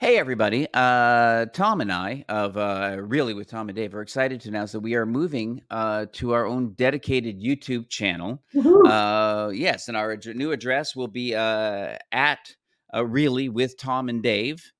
Hey everybody, Tom and I of Really with Tom and Dave are excited to announce that we are moving to our own dedicated YouTube channel. Woohoo! Yes, and our new address will be at Really with Tom and Dave.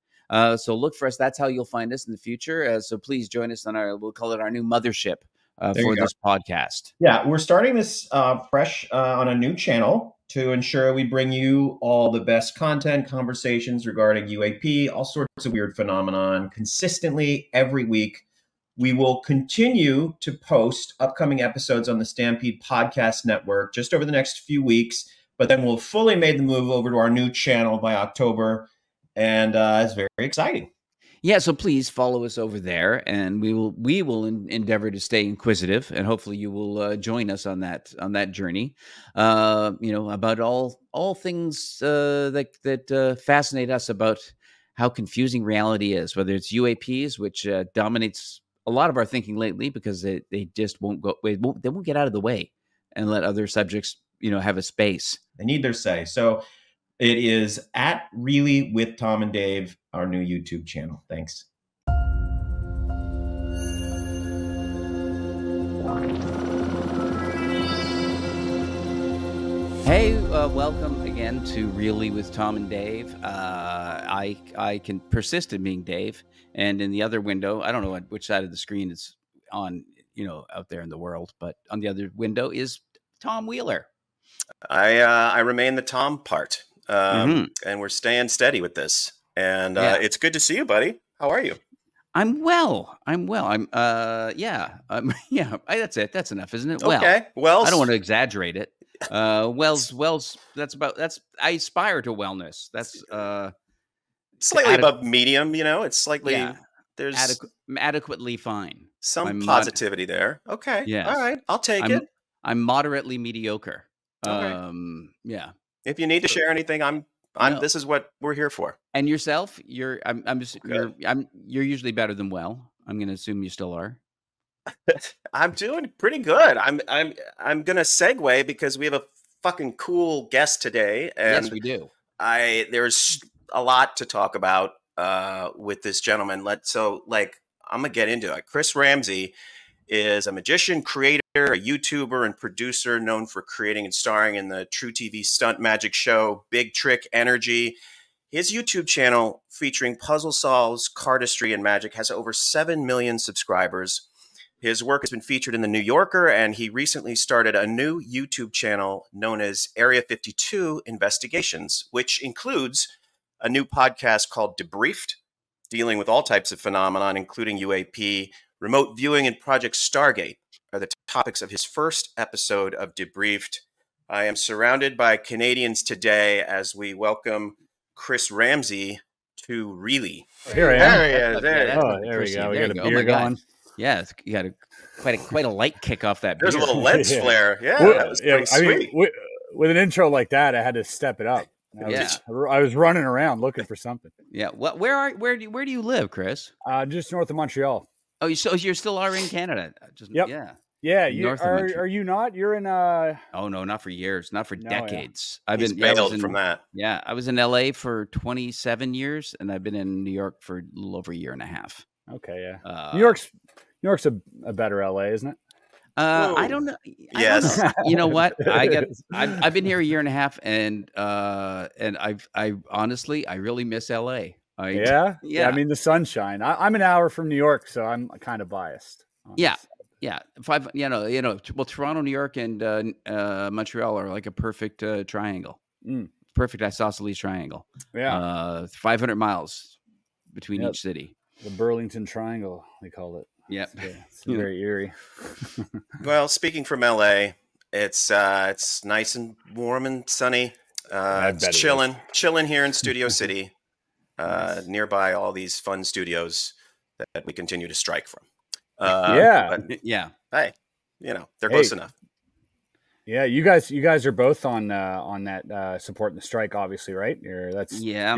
So look for us. That's how you'll find us in the future. So please join us on we'll call it our new mothership There for you go. this podcast. Yeah, we're starting this fresh on a new channel to ensure we bring you all the best content, conversations regarding UAP, all sorts of weird phenomenon consistently every week. We will continue to post upcoming episodes on the Stampede Podcast Network just over the next few weeks, but then we'll fully made the move over to our new channel by October, and it's very exciting. Yeah, so please follow us over there, and we will endeavor to stay inquisitive, and hopefully you will join us on that journey. About all things that fascinate us about how confusing reality is, whether it's UAPs, which dominates a lot of our thinking lately because they just won't get out of the way and let other subjects have a space. They need their say. So it is at Really with Tom and Dave, our new YouTube channel. Thanks. Hey, welcome again to Really with Tom and Dave. I can persist in being Dave, and in the other window, I don't know which side of the screen it's on, out there in the world, but on the other window is Tom Wheeler. I remain the Tom part. And we're staying steady with this. And it's good to see you, buddy. How are you? I'm well. That's it. That's enough, isn't it? Okay. Well, I don't want to exaggerate it. That's I aspire to wellness. That's slightly above medium, it's slightly there's adequately fine. Some positivity there. Okay. Yes. All right. I'll take it. I'm moderately mediocre. Okay. Yeah. If you need to share anything, this is what we're here for. And yourself, you're usually better than well. I'm going to assume you still are. I'm doing pretty good. I'm going to segue because we have a fucking cool guest today. And yes, we do. There's a lot to talk about with this gentleman. I'm going to get into it. Chris Ramsay is a magician, creator, a YouTuber, and producer known for creating and starring in the True TV stunt magic show Big Trick Energy. His YouTube channel featuring puzzle solves, cardistry, and magic has over 7 million subscribers. His work has been featured in The New Yorker, and he recently started a new YouTube channel known as Area 52 Investigations, which includes a new podcast called Debriefed, dealing with all types of phenomenon, including UAP. Remote viewing and Project Stargate are the topics of his first episode of Debriefed. I am surrounded by Canadians today as we welcome Chris Ramsay to Really. Here I am. There we go. We got a beer going. Yeah, you got quite a light kick off that beer. There's a little lens flare. Yeah, that was pretty sweet. I mean, with an intro like that, I had to step it up. I was running around looking for something. Yeah. Where do you live, Chris? Just north of Montreal. Oh, so you're still in Canada? Yep. Yeah. Yeah. Are you not? You're in Oh no, not for years, not for decades. Yeah. I've bailed from that. Yeah, I was in LA for 27 years, and I've been in New York for a little over a year and a half. Okay. Yeah. New York's a better LA, isn't it? I don't know. Yes. Don't know. You know what? I've been here a year and a half, and I honestly really miss LA. Yeah. I mean, the sunshine. I'm an hour from New York, so I'm kind of biased. Yeah. Well, Toronto, New York, and Montreal are like a perfect triangle. Perfect isosceles triangle. Yeah. 500 miles between each city. The Burlington Triangle, they call it. Yeah. It's very eerie. Well, speaking from LA, it's nice and warm and sunny. It's chilling here in Studio City. Nearby all these fun studios that we continue to strike from. Hey, they're close enough. Yeah, you guys are both on that supporting the strike, obviously, right? You're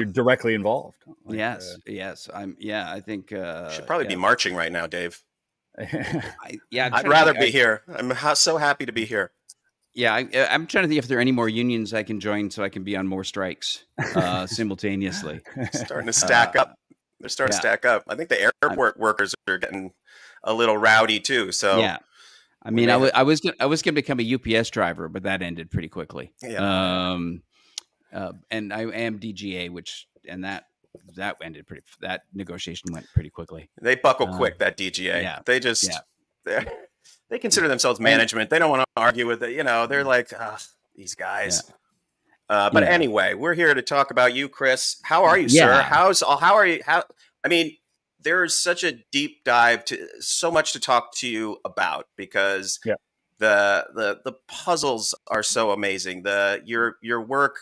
directly involved. Yes. I think should probably be marching right now, Dave. I'd rather be here. I'm so happy to be here. Yeah, I'm trying to think if there are any more unions I can join so I can be on more strikes simultaneously. Starting to stack up. They're starting to stack up. I think the airport workers are getting a little rowdy too. So yeah, I mean, I was going to become a UPS driver, but that ended pretty quickly. Yeah. And I am DGA, that ended that negotiation went pretty quickly. They buckle quick, that DGA. Yeah. They just they consider themselves management. They don't want to argue with it. You know, they're like, these guys. Yeah. But anyway, we're here to talk about you, Chris. How are you, sir? How are you? I mean, there is such a deep dive to so much to talk to you about because the puzzles are so amazing. Your work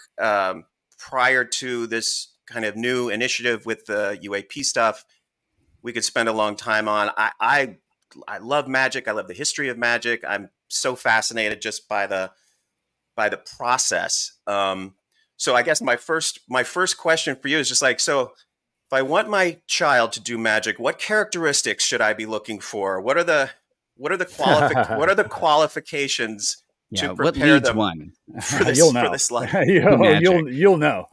prior to this kind of new initiative with the UAP stuff, we could spend a long time on. I love magic. I love the history of magic. I'm so fascinated just by the process. So I guess my first question for you is just like, so if I want my child to do magic, what characteristics should I be looking for? What are the qualifications to prepare them for this, you'll know. For this life? you'll know.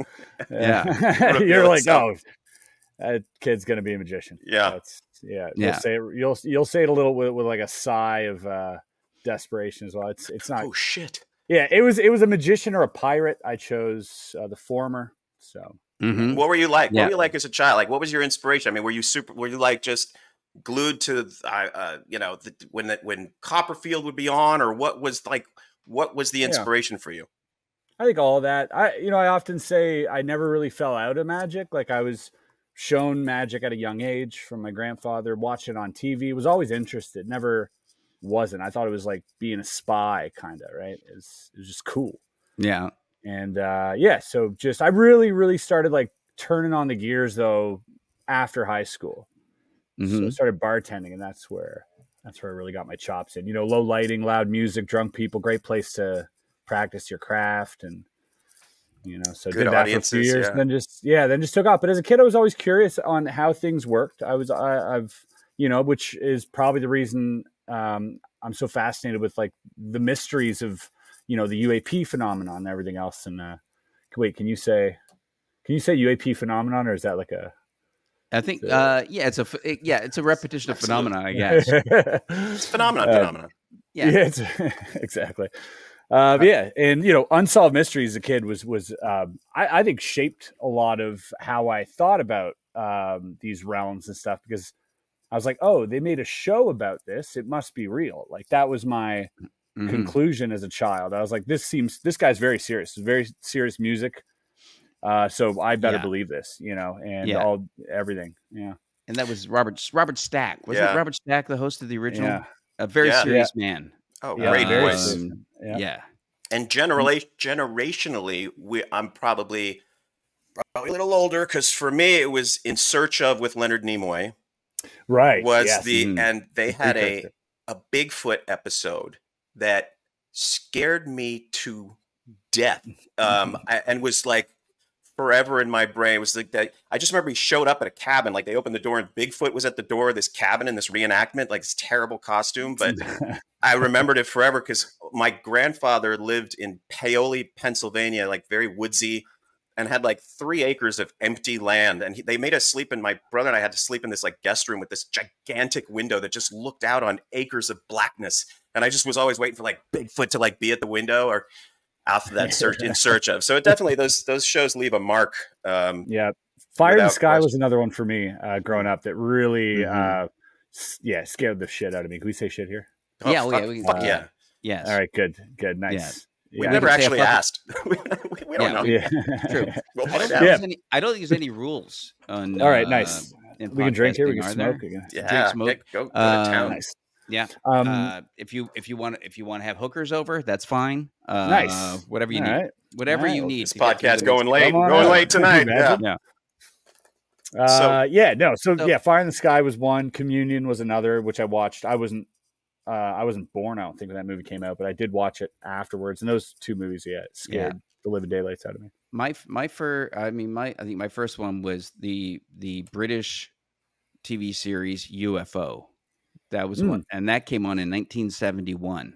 Yeah. You're like, oh, that kid's gonna be a magician. Yeah. You'll say it a little with like a sigh of desperation as well. It's not. Oh shit. Yeah, it was a magician or a pirate. I chose the former. So, What were you like? What were you like as a child? Like, what was your inspiration? I mean, were you like just glued to, when Copperfield would be on, or what was the inspiration for you? I think all of that. I often say I never really fell out of magic. Like I was shown magic at a young age from my grandfather, watched it on TV, was always interested, never wasn't. I thought it was like being a spy kind of, right? It was just cool. Yeah. And so just I really, really started like turning on the gears though after high school. So I started bartending, and that's where I really got my chops in. Low lighting, loud music, drunk people, great place to practice your craft. And so good did that for a few years, and then just took off. But as a kid, I was always curious on how things worked. Which is probably the reason I'm so fascinated with like the mysteries of the UAP phenomenon and everything else. And wait, can you say UAP phenomenon, or is that like a? I think it's a repetition of phenomenon, I guess. It's phenomenon. Yeah, exactly. And Unsolved Mysteries as a kid was I think shaped a lot of how I thought about these realms and stuff, because I was like, oh, they made a show about this, it must be real. Like that was my conclusion as a child. I was like, this guy's very serious. It's very serious music. So I better believe this, and everything. Yeah. And that was Robert Stack. Was it Robert Stack, the host of the original? Yeah. A very serious man. Oh, great voice. Yeah. And generationally, I'm probably a little older, because for me, it was In Search of with Leonard Nimoy. Right. And they had a Bigfoot episode that scared me to death. And was like forever in my brain. It was like that. I just remember he showed up at a cabin, like they opened the door and Bigfoot was at the door of this cabin in this reenactment, like this terrible costume. But I remembered it forever because my grandfather lived in Paoli, Pennsylvania, like very woodsy, and had like 3 acres of empty land. And they made us sleep in, my brother and I had to sleep in this like guest room with this gigantic window that just looked out on acres of blackness. And I just was always waiting for like Bigfoot to like be at the window or out of that In Search of. So it definitely, those shows leave a mark. Fire in the Sky was another one for me growing up that really scared the shit out of me. Can we say shit here? Oh, yeah. Yes. All right, good, nice. We never actually asked. we don't know. Yeah. True. I don't think there's any rules on. All right, nice. We can drink here. We can smoke again. Yeah, smoke. Go to town. Nice. Yeah. If you want to have hookers over, that's fine. Nice. Whatever you need. Whatever you need. This podcast going late tonight. Yeah. Fire in the Sky was one. Communion was another, which I watched. I wasn't born, I don't think, when that movie came out, but I did watch it afterwards. And those 2 movies, scared the living daylights out of me. I think my first one was the British TV series UFO. That was one, and that came on in 1971.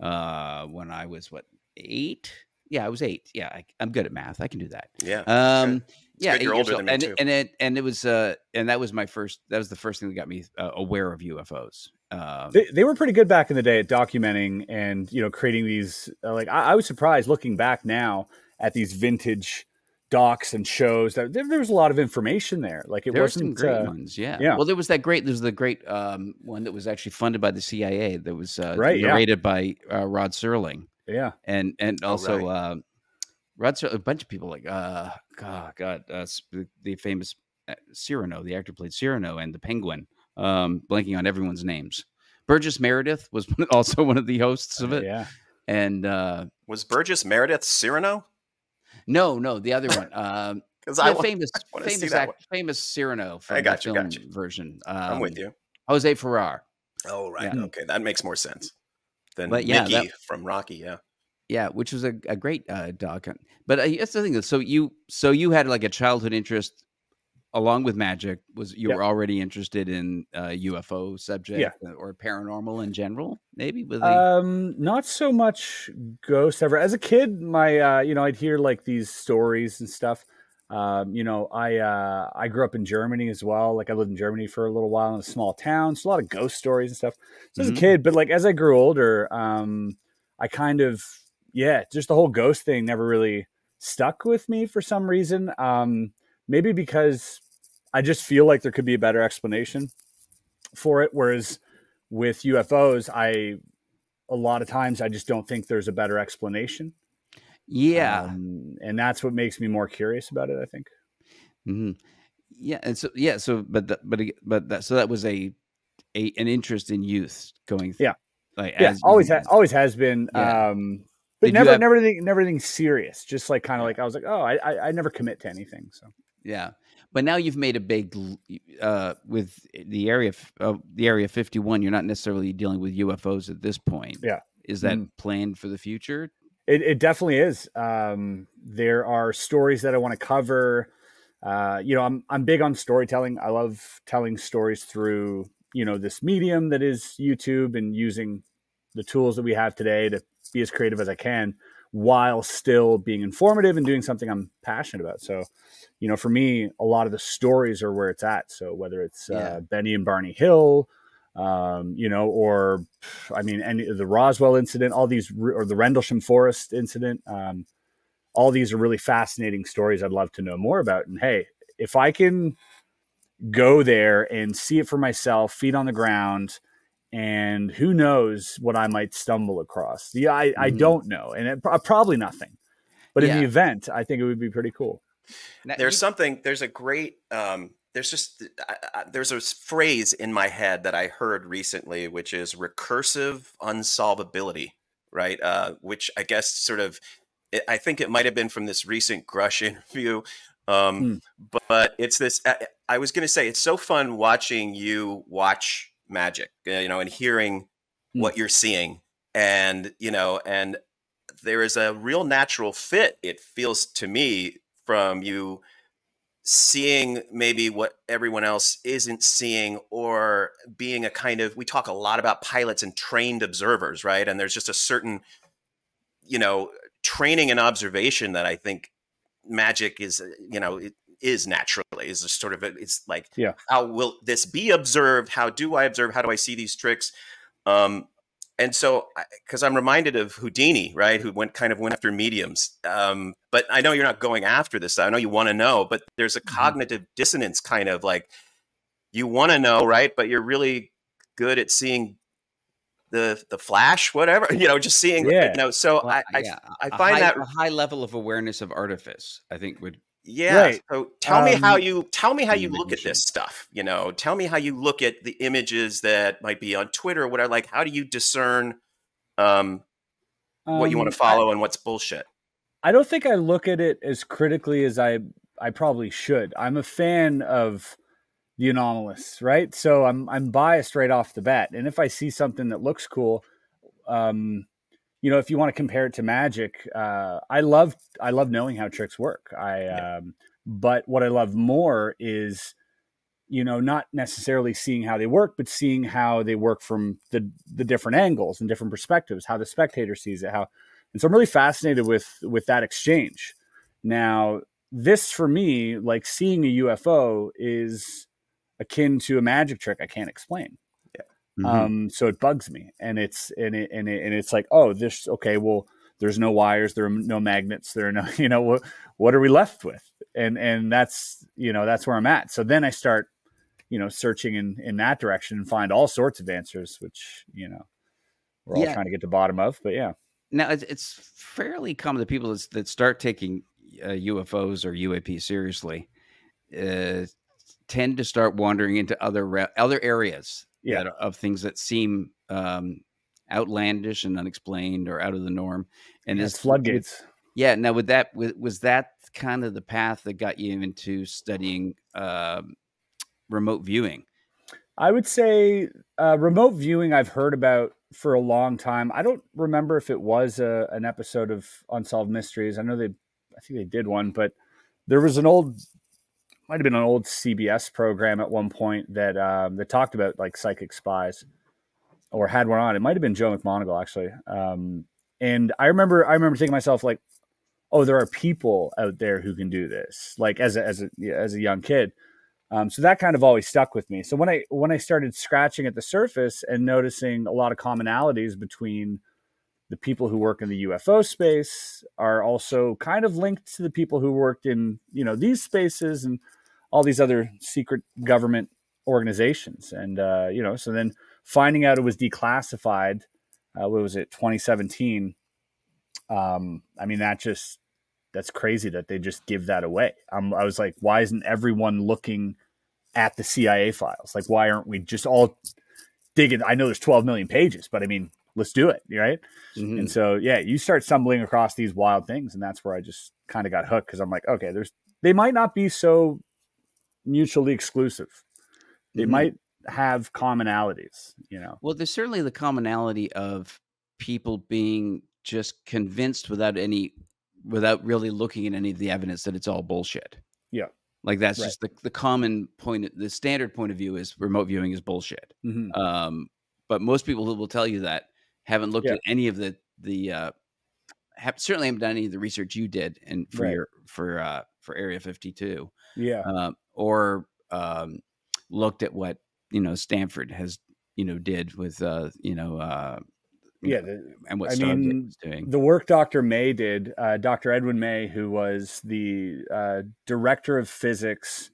When I was 8? Yeah, I was 8. Yeah, I'm good at math. I can do that. Yeah. It's Yeah, good 8 you're years older old, than me too. and it was and that was my first. That was the first thing that got me aware of UFOs. They were pretty good back in the day at documenting and, you know, creating these. Like I was surprised looking back now at these vintage docs and shows that there was a lot of information there. Like it There are some wasn't. great ones, yeah. Yeah. Well, there's the great one that was actually funded by the CIA. That was Right, yeah. narrated by Rod Serling, Yeah. and Oh, also right. Rod Serling, a bunch of people like the famous Cyrano, the actor played Cyrano, and the Penguin. Blanking on everyone's names. Burgess Meredith was also one of the hosts of it, Yeah. and Was Burgess Meredith Cyrano? no, the other one. Because The famous wanna see that one. famous Cyrano from I got the you, film got you. version. I'm with you. Jose Ferrar. Oh, right. Yeah. Okay, that makes more sense than But yeah, Mickey from Rocky. Yeah. Yeah, which was a great doc. But that's the thing. So you had like a childhood interest along with magic. Was you Yep. were already interested in UFO subject Yeah. or paranormal in general? Maybe with Not so much ghosts ever. As a kid, my you know, I'd hear like these stories and stuff. You know, I grew up in Germany as well. Like I lived in Germany for a little while in a small town. So a lot of ghost stories and stuff. So as a kid, but like as I grew older, I kind of just the whole ghost thing never really stuck with me for some reason. Maybe because I just feel like there could be a better explanation for it. Whereas with UFOs, a lot of times I just don't think there's a better explanation. yeah. And that's what makes me more curious about it, I think. hmm Yeah, and so so that was an interest in youth going. Yeah. Like Yeah, as always has been. Yeah. But Did you have- never anything serious. Just like kind of like I was like, oh, I never commit to anything. So Yeah, but now you've made a big with the area 51. You're not necessarily dealing with UFOs at this point. Yeah. Is that planned for the future? it definitely is. There are stories that I want to cover. You know, I'm big on storytelling. I love telling stories through, you know, this medium that is YouTube and using the tools that we have today to be as creative as I can while still being informative and doing something I'm passionate about. So, you know, for me, a lot of the stories are where it's at. So whether it's Benny and Barney Hill, you know, or I mean, the Roswell incident, all these, or the Rendlesham Forest incident, all these are really fascinating stories I'd love to know more about. And hey, if I can go there and see it for myself, feet on the ground, and who knows what I might stumble across. I don't know. And probably nothing. But in the event, I think it would be pretty cool. There's a great, there's a phrase in my head that I heard recently, which is recursive unsolvability, right? Which I guess sort of, I think it might've been from this recent Grush interview. But it's this, I was going to say, it's so fun watching you watch magic, you know, and hearing what you're seeing, and, you know, and there is a real natural fit, it feels to me, from you seeing maybe what everyone else isn't seeing, or being a kind of, we talk a lot about pilots and trained observers, right? And there's just a certain, you know, training and observation that I think magic is, you know, it is naturally, is a sort of, it's like, how will this be observed? How do I observe? How do I see these tricks? And so, because I'm reminded of Houdini, right, who went after mediums. But I know you're not going after this. I know you want to know, but there's a cognitive dissonance, kind of like, you want to know, right, but you're really good at seeing the flash, whatever, you know, just seeing, you know. So I find that a high level of awareness of artifice, I think, would. Yeah. Right. So tell me how you look at this stuff. You know, tell me how you look at the images that might be on Twitter or whatever. Like, how do you discern what you want to follow and what's bullshit? I don't think I look at it as critically as I probably should. I'm a fan of the anomalous, right? So I'm biased right off the bat. And if I see something that looks cool, you know, if you want to compare it to magic, I love knowing how tricks work. But what I love more is, you know, not necessarily seeing how they work, but seeing how they work from the different angles and different perspectives, how the spectator sees it, and so I'm really fascinated with that exchange. Now, this for me, like seeing a UFO is akin to a magic trick I can't explain. So it bugs me, and it's like, oh, this, okay, well, there's no wires, there are no magnets, there are no, you know, what are we left with? And that's, you know, that's where I'm at. So then I start, you know, searching in that direction and find all sorts of answers, which, you know, we're all trying to get to the bottom of, but yeah. Now it's fairly common that people that start taking UFOs or UAP seriously tend to start wandering into other areas of things that seem outlandish and unexplained or out of the norm. And it's floodgates. Now was that kind of the path that got you into studying remote viewing? I would say remote viewing I've heard about for a long time. I don't remember if it was an episode of Unsolved Mysteries. I think they did one, but there was might have been an old CBS program at one point that talked about like psychic spies, or had one on. It might have been Joe McMoneagle, actually. And I remember thinking to myself, like, oh, there are people out there who can do this, like as a young kid. So that kind of always stuck with me. So when I started scratching at the surface and noticing a lot of commonalities between the people who work in the UFO space are also kind of linked to the people who worked in, you know, these spaces and all these other secret government organizations. And, you know, so then finding out it was declassified, what was it, 2017? I mean, that's crazy that they just give that away. I was like, why isn't everyone looking at the CIA files? Like, why aren't we just all digging? I know there's 12 million pages, but I mean, let's do it. Right. Mm-hmm. And so, yeah, you start stumbling across these wild things. And that's where I just kind of got hooked. Cause I'm like, okay, they might not be so mutually exclusive. They mm-hmm. might have commonalities, you know? Well, there's certainly the commonality of people being just convinced without really looking at any of the evidence that it's all bullshit. Yeah. Like that's just the common point. The standard point of view is remote viewing is bullshit. Mm-hmm. But most people who will tell you that haven't looked at any of certainly haven't done any of the research you did and for Area 52. Yeah. Or looked at what, you know, Stanford has, you know, did with, and what Stargate was doing. The work Dr. May did, Dr. Edwin May, who was the director of physics,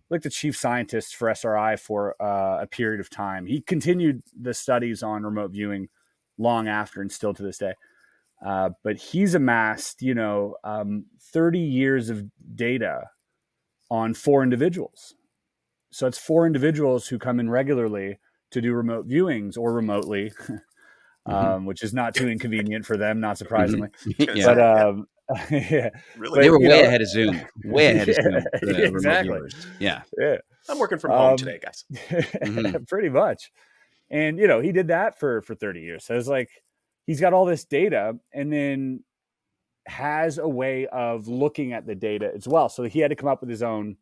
like the chief scientist for SRI for a period of time. He continued the studies on remote viewing long after and still to this day. But he's amassed, 30 years of data on 4 individuals. So it's 4 individuals who come in regularly to do remote viewings or remotely, which is not too inconvenient for them, not surprisingly. Yeah. But yeah, really, they were way ahead of Zoom. Way ahead of Zoom. Exactly. Yeah. I'm working from home today, guys. Pretty much. And he did that for 30 years. So it's like he's got all this data and then has a way of looking at the data as well. So he had to come up with his own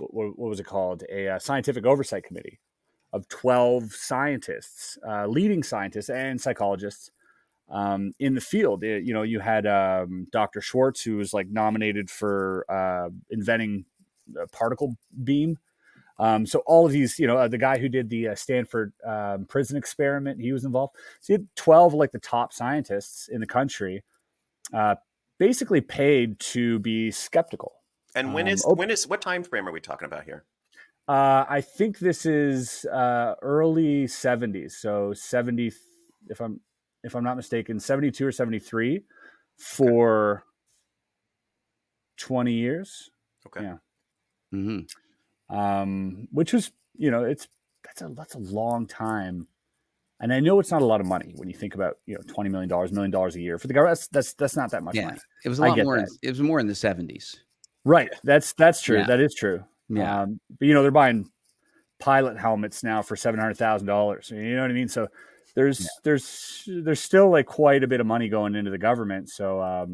what was it called? A scientific oversight committee of 12 scientists, leading scientists and psychologists in the field. You had Dr. Schwartz, who was like nominated for inventing a particle beam. So all of these, the guy who did the Stanford prison experiment, he was involved. So you had 12 like the top scientists in the country, basically paid to be skeptical. And what time frame are we talking about here? I think this is early 70s. So 70, if I'm not mistaken, 72 or 73 for 20 years. Okay. Yeah. Mm-hmm. Which was, that's a long time. And I know it's not a lot of money when you think about, $20 million, $1 million a year for the government. That's not that much money. It was a lot more. It was more in the 70s. Right. That's true. Yeah. That is true. Yeah. But they're buying pilot helmets now for $700,000. You know what I mean? So there's still like quite a bit of money going into the government. So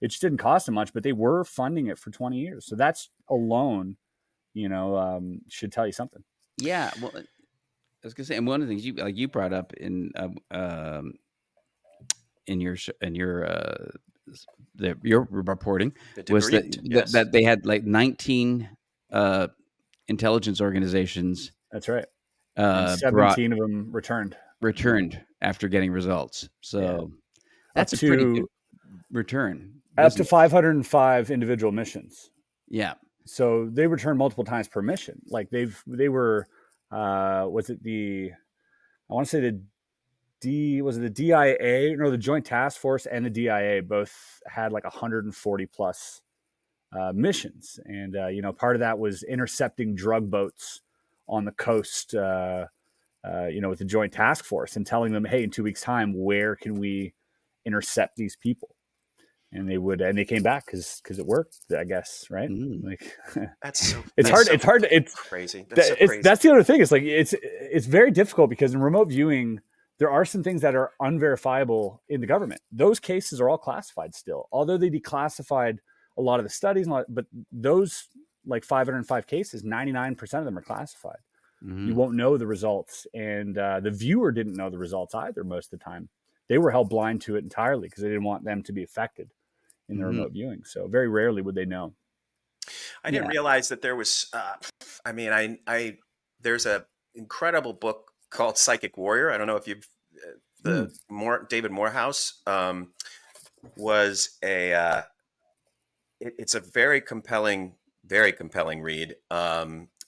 it just didn't cost them much, but they were funding it for 20 years. So that's alone, should tell you something. Yeah. Well, I was gonna say, and one of the things you brought up in your that you're reporting The was that debriefed, yes. that they had like 19 intelligence organizations. That's right. And 17 of them returned after getting results. So that's Up a pretty to- good return. up to 505 individual missions. Yeah. So they returned multiple times per mission. Like they were, was it the DIA? No, the Joint Task Force and the DIA both had like 140 plus missions. And, part of that was intercepting drug boats on the coast, with the Joint Task Force and telling them, hey, in 2 weeks' time, where can we intercept these people? And they came back because it worked, I guess, right? Like That's so. It's crazy. That's the other thing. It's like it's very difficult because in remote viewing, there are some things that are unverifiable in the government. Those cases are all classified still, although they declassified a lot of the studies. But those like 505 cases, 99% of them are classified. You won't know the results, and the viewer didn't know the results either. Most of the time, they were held blind to it entirely because they didn't want them to be affected in the remote viewing. So very rarely would they know. I didn't realize that there was, there's a incredible book called Psychic Warrior. I don't know if you've, David Morehouse was it's a very compelling read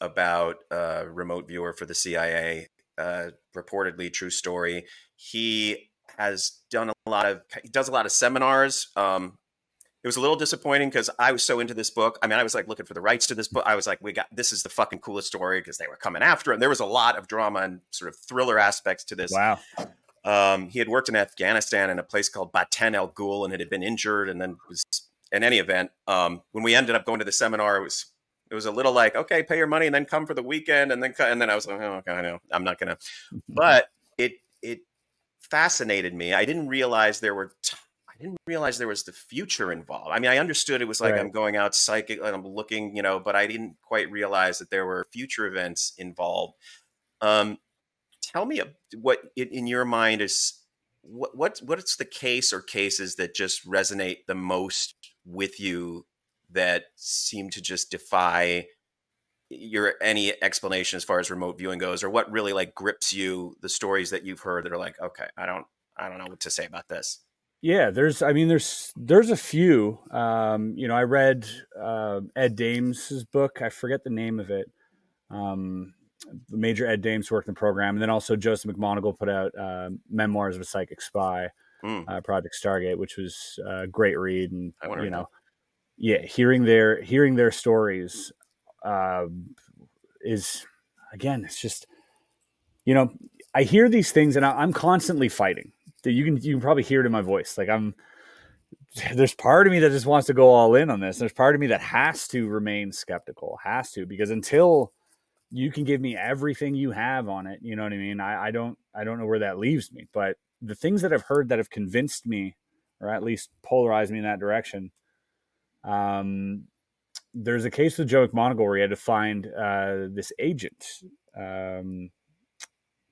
about a remote viewer for the CIA, reportedly true story. He does a lot of seminars. It was a little disappointing because I was so into this book. I mean, I was like looking for the rights to this book. I was like, this is the fucking coolest story because they were coming after him. There was a lot of drama and sort of thriller aspects to this. Wow. He had worked in Afghanistan in a place called Batan El Ghul and had been injured. And then was, in any event, when we ended up going to the seminar, it was a little like, okay, pay your money and then come for the weekend. And then I was like, oh, okay, I know I'm not going to, but it fascinated me. I didn't realize there was the future involved. I mean, I understood it was like, I'm going out psychic and I'm looking, but I didn't quite realize that there were future events involved. Tell me what in your mind is what's the case or cases that just resonate the most with you that seem to just defy any explanation as far as remote viewing goes, or what really like grips you, the stories that you've heard that are like, okay, I don't know what to say about this. Yeah, there's a few. I read Ed Dames's book. I forget the name of it. Major Ed Dames worked in the program, and then also Joseph McMoneagle put out Memoirs of a Psychic Spy, Project Stargate, which was a great read. And hearing their stories is, again, it's just, I hear these things and I'm constantly fighting. You can probably hear it in my voice. Like there's part of me that just wants to go all in on this. There's part of me that has to remain skeptical, because until you can give me everything you have on it, you know what I mean? I don't know where that leaves me, but the things that I've heard that have convinced me, or at least polarized me in that direction. There's a case with Joe McMoneagle where he had to find this agent.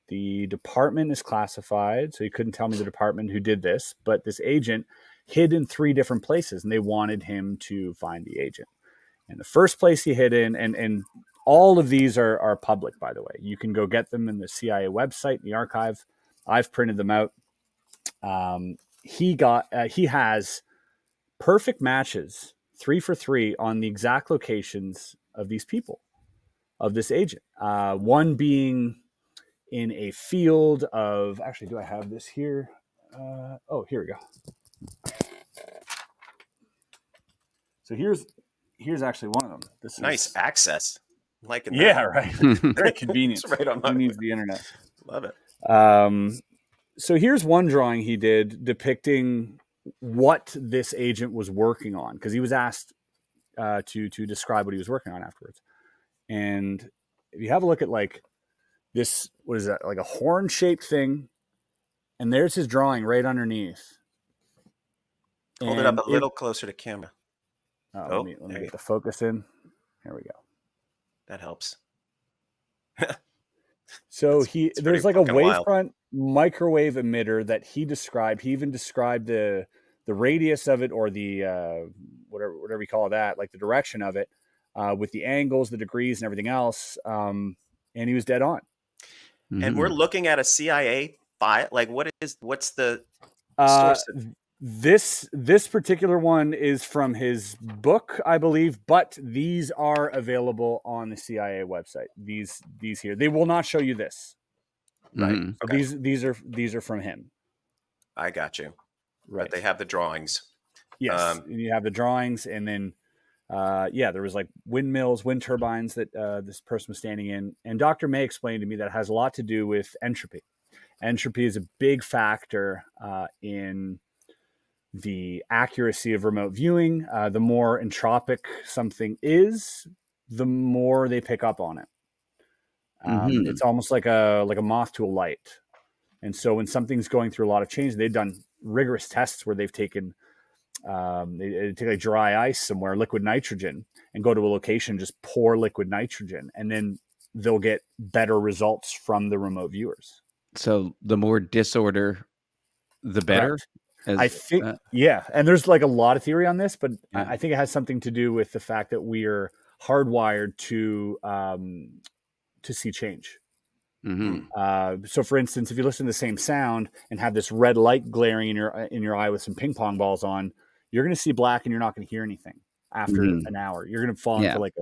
The department is classified, so he couldn't tell me the department who did this, but this agent hid in 3 different places, and they wanted him to find the agent. And the first place he hid in, and all of these are public, by the way. You can go get them in the CIA website, the archive. I've printed them out. He has perfect matches, 3 for 3, on the exact locations of these people, of this agent. One being in a field of, actually, do I have this here? Here we go. So here's actually one of them. This nice access. Like that. Yeah, right. Very convenient. It's right on my. Who needs the internet? Love it. So here's one drawing he did depicting what this agent was working on, because he was asked to describe what he was working on afterwards. And if you have a look at like this, what is that? Like a horn-shaped thing, and there's his drawing right underneath. Hold it up a little closer to camera. Let me get the focus in. Here we go. That helps. So there's like a wavefront microwave emitter that he described. He even described the the radius of it, or the whatever you call that, like the direction of it, with the angles, the degrees, and everything else. And he was dead on. And we're looking at a CIA file. Like, what's the Uh, source of? this particular one is from his book, I believe, but these are available on the CIA website. These here, they will not show you this. Right. Okay. These are from him. I got you. Right. But they have the drawings. Yes. You have the drawings, and then there was like windmills, wind turbines that this person was standing in. And Dr. May explained to me that it has a lot to do with entropy. Entropy is a big factor in the accuracy of remote viewing. The more entropic something is, the more they pick up on it. It's almost like a moth to a light. And so when something's going through a lot of change, they've done rigorous tests where they've taken they take like dry ice somewhere, liquid nitrogen, and go to a location, just pour liquid nitrogen, and then they'll get better results from the remote viewers. So the more disorder, the better. I think, and there's like a lot of theory on this, but I think it has something to do with the fact that we are hardwired to see change. So, for instance, if you listen to the same sound and have this red light glaring in your eye with some ping pong balls on, you're going to see black, and you're not going to hear anything after an hour. You're going to fall into like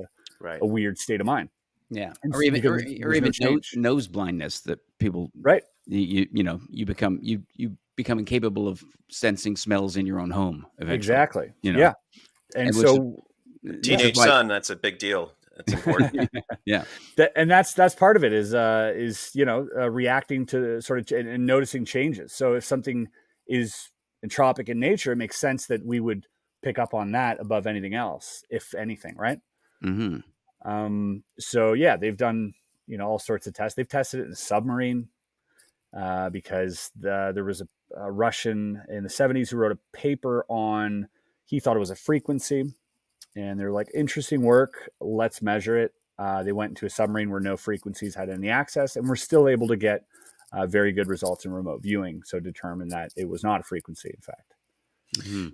a weird state of mind. Yeah, and or even nose blindness that people you become incapable of sensing smells in your own home eventually. Exactly. And so teenage son, that's a big deal. That's important. That's part of it is reacting to sort of and noticing changes. So if something is entropic in nature, it makes sense that we would pick up on that above anything else, if anything, right? So they've done all sorts of tests. They've tested it in a submarine because there was a Russian in the 70s who wrote a paper on, he thought it was a frequency, and they're like, interesting work, let's measure it. They went into a submarine where no frequencies had any access, and we're still able to get very good results in remote viewing. So determine that it was not a frequency, in fact.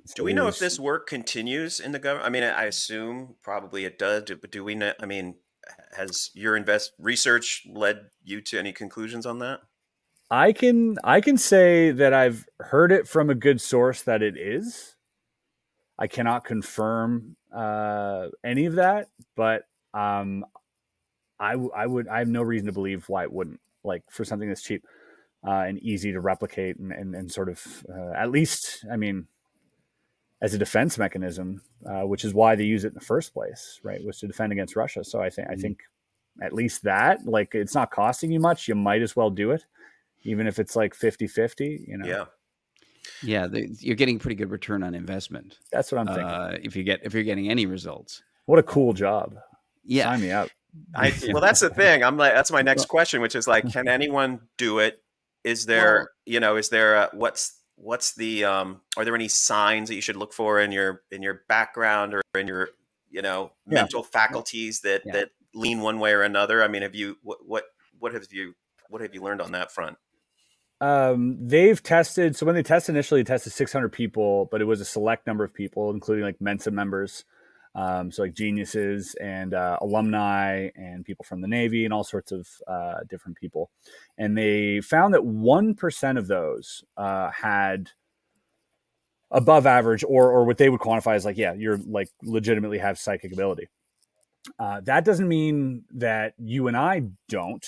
So do we know if this work continues in the government? I mean, I assume probably it does, but do we know? I mean, has your research led you to any conclusions on that? I can say that I've heard it from a good source that it is. I cannot confirm any of that, but I have no reason to believe why it wouldn't. Like, for something that's cheap and easy to replicate and sort of at least, I mean, as a defense mechanism, which is why they use it in the first place, right? Was to defend against Russia. So I think at least that, like, it's not costing you much. You might as well do it, even if it's like 50-50, Yeah, you're getting pretty good return on investment. That's what I'm thinking. If you're getting any results. What a cool job! Yeah, sign me up. Well, that's the thing. I'm like, that's my next question, which is like, can anyone do it? Is there, what's the are there any signs that you should look for in your background or in your mental faculties that lean one way or another? I mean, what have you learned on that front? They've tested. So when they tested initially, they tested 600 people, but it was a select number of people, including like Mensa members. So like geniuses and alumni and people from the Navy and all sorts of different people. And they found that 1% of those had above average or what they would quantify as like, you're like legitimately have psychic ability. That doesn't mean that you and I don't.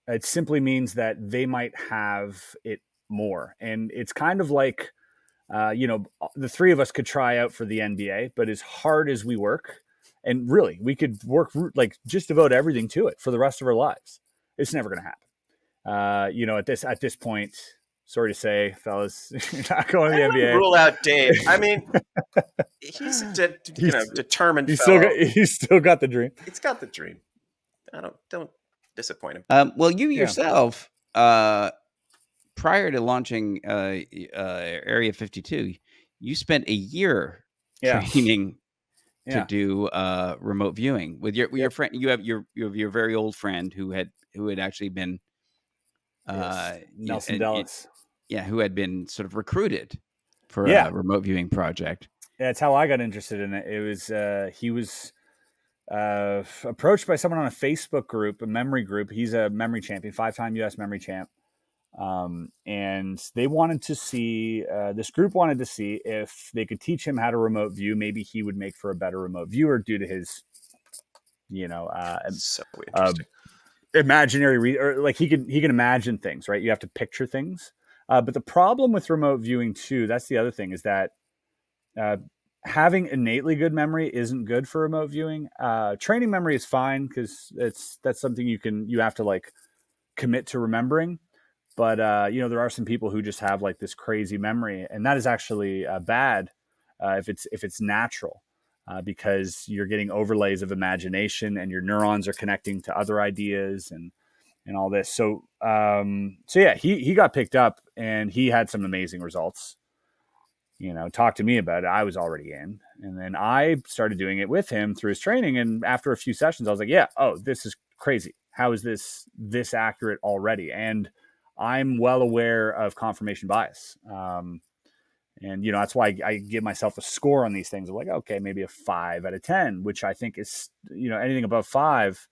It simply means that they might have it more. And it's kind of like, the three of us could try out for the NBA, but as hard as we work, and really we could work like just devote everything to it for the rest of our lives, it's never going to happen. At this point, sorry to say, fellas, you're not going to the NBA. Rule out Dave. I mean, he's determined. He's still got the dream. He's got the dream. Don't disappoint him. Well, you yourself, prior to launching Area 52, you spent a year training to do remote viewing with your friend. You have your very old friend who had actually been Nelson Dallas. Who had been sort of recruited for a remote viewing project. That's how I got interested in it. It was he was approached by someone on a Facebook group, a memory group. He's a memory champion, 5-time U.S. memory champ. And they wanted to see, this group wanted to see if they could teach him how to remote view. Maybe he would make for a better remote viewer due to his, so interesting. Imaginary, or like he can imagine things, right? You have to picture things. But the problem with remote viewing too, that's the other thing, is that having innately good memory isn't good for remote viewing. Training memory is fine because that's something you have to like commit to remembering. But there are some people who just have like this crazy memory, and that is actually bad if it's natural, because you're getting overlays of imagination, and your neurons are connecting to other ideas and all this. So yeah, he got picked up, and he had some amazing results. Talked to me about it. I was already in, and then I started doing it with him through his training. And after a few sessions, I was like, yeah, oh, this is crazy. How is this accurate already? And I'm well aware of confirmation bias. And, that's why I give myself a score on these things. I'm like, okay, maybe a 5 out of 10, which I think is, anything above 5.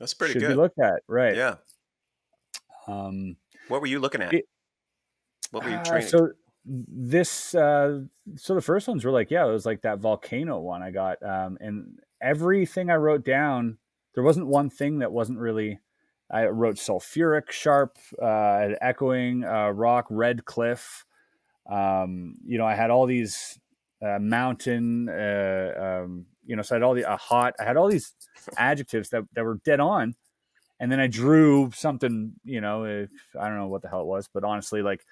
That's pretty should good. Be looked at. Right. Yeah. What were you looking at? What were you training? So the first ones were like, it was like that volcano one I got. And everything I wrote down, there wasn't one thing that wasn't really. I wrote sulfuric, sharp, echoing, rock, red cliff. I had all these mountain, so I had all the hot. I had all these adjectives that were dead on, and then I drew something. I don't know what the hell it was, but honestly, like,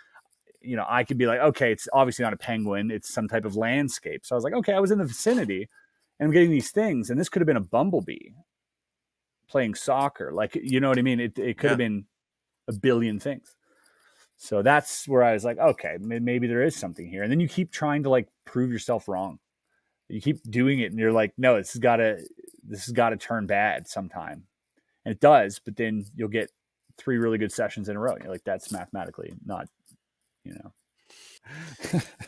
I could be like, okay, it's obviously not a penguin; it's some type of landscape. So I was like, okay, I was in the vicinity, and I'm getting these things, and this could have been a bumblebee playing soccer, like, you know what I mean? It could have been a billion things. So that's where I was like, okay, maybe there is something here. And then you keep trying to like prove yourself wrong. You keep doing it, and you're like, no, this has got to turn bad sometime, and it does. But then you'll get 3 really good sessions in a row. And you're like, that's mathematically not,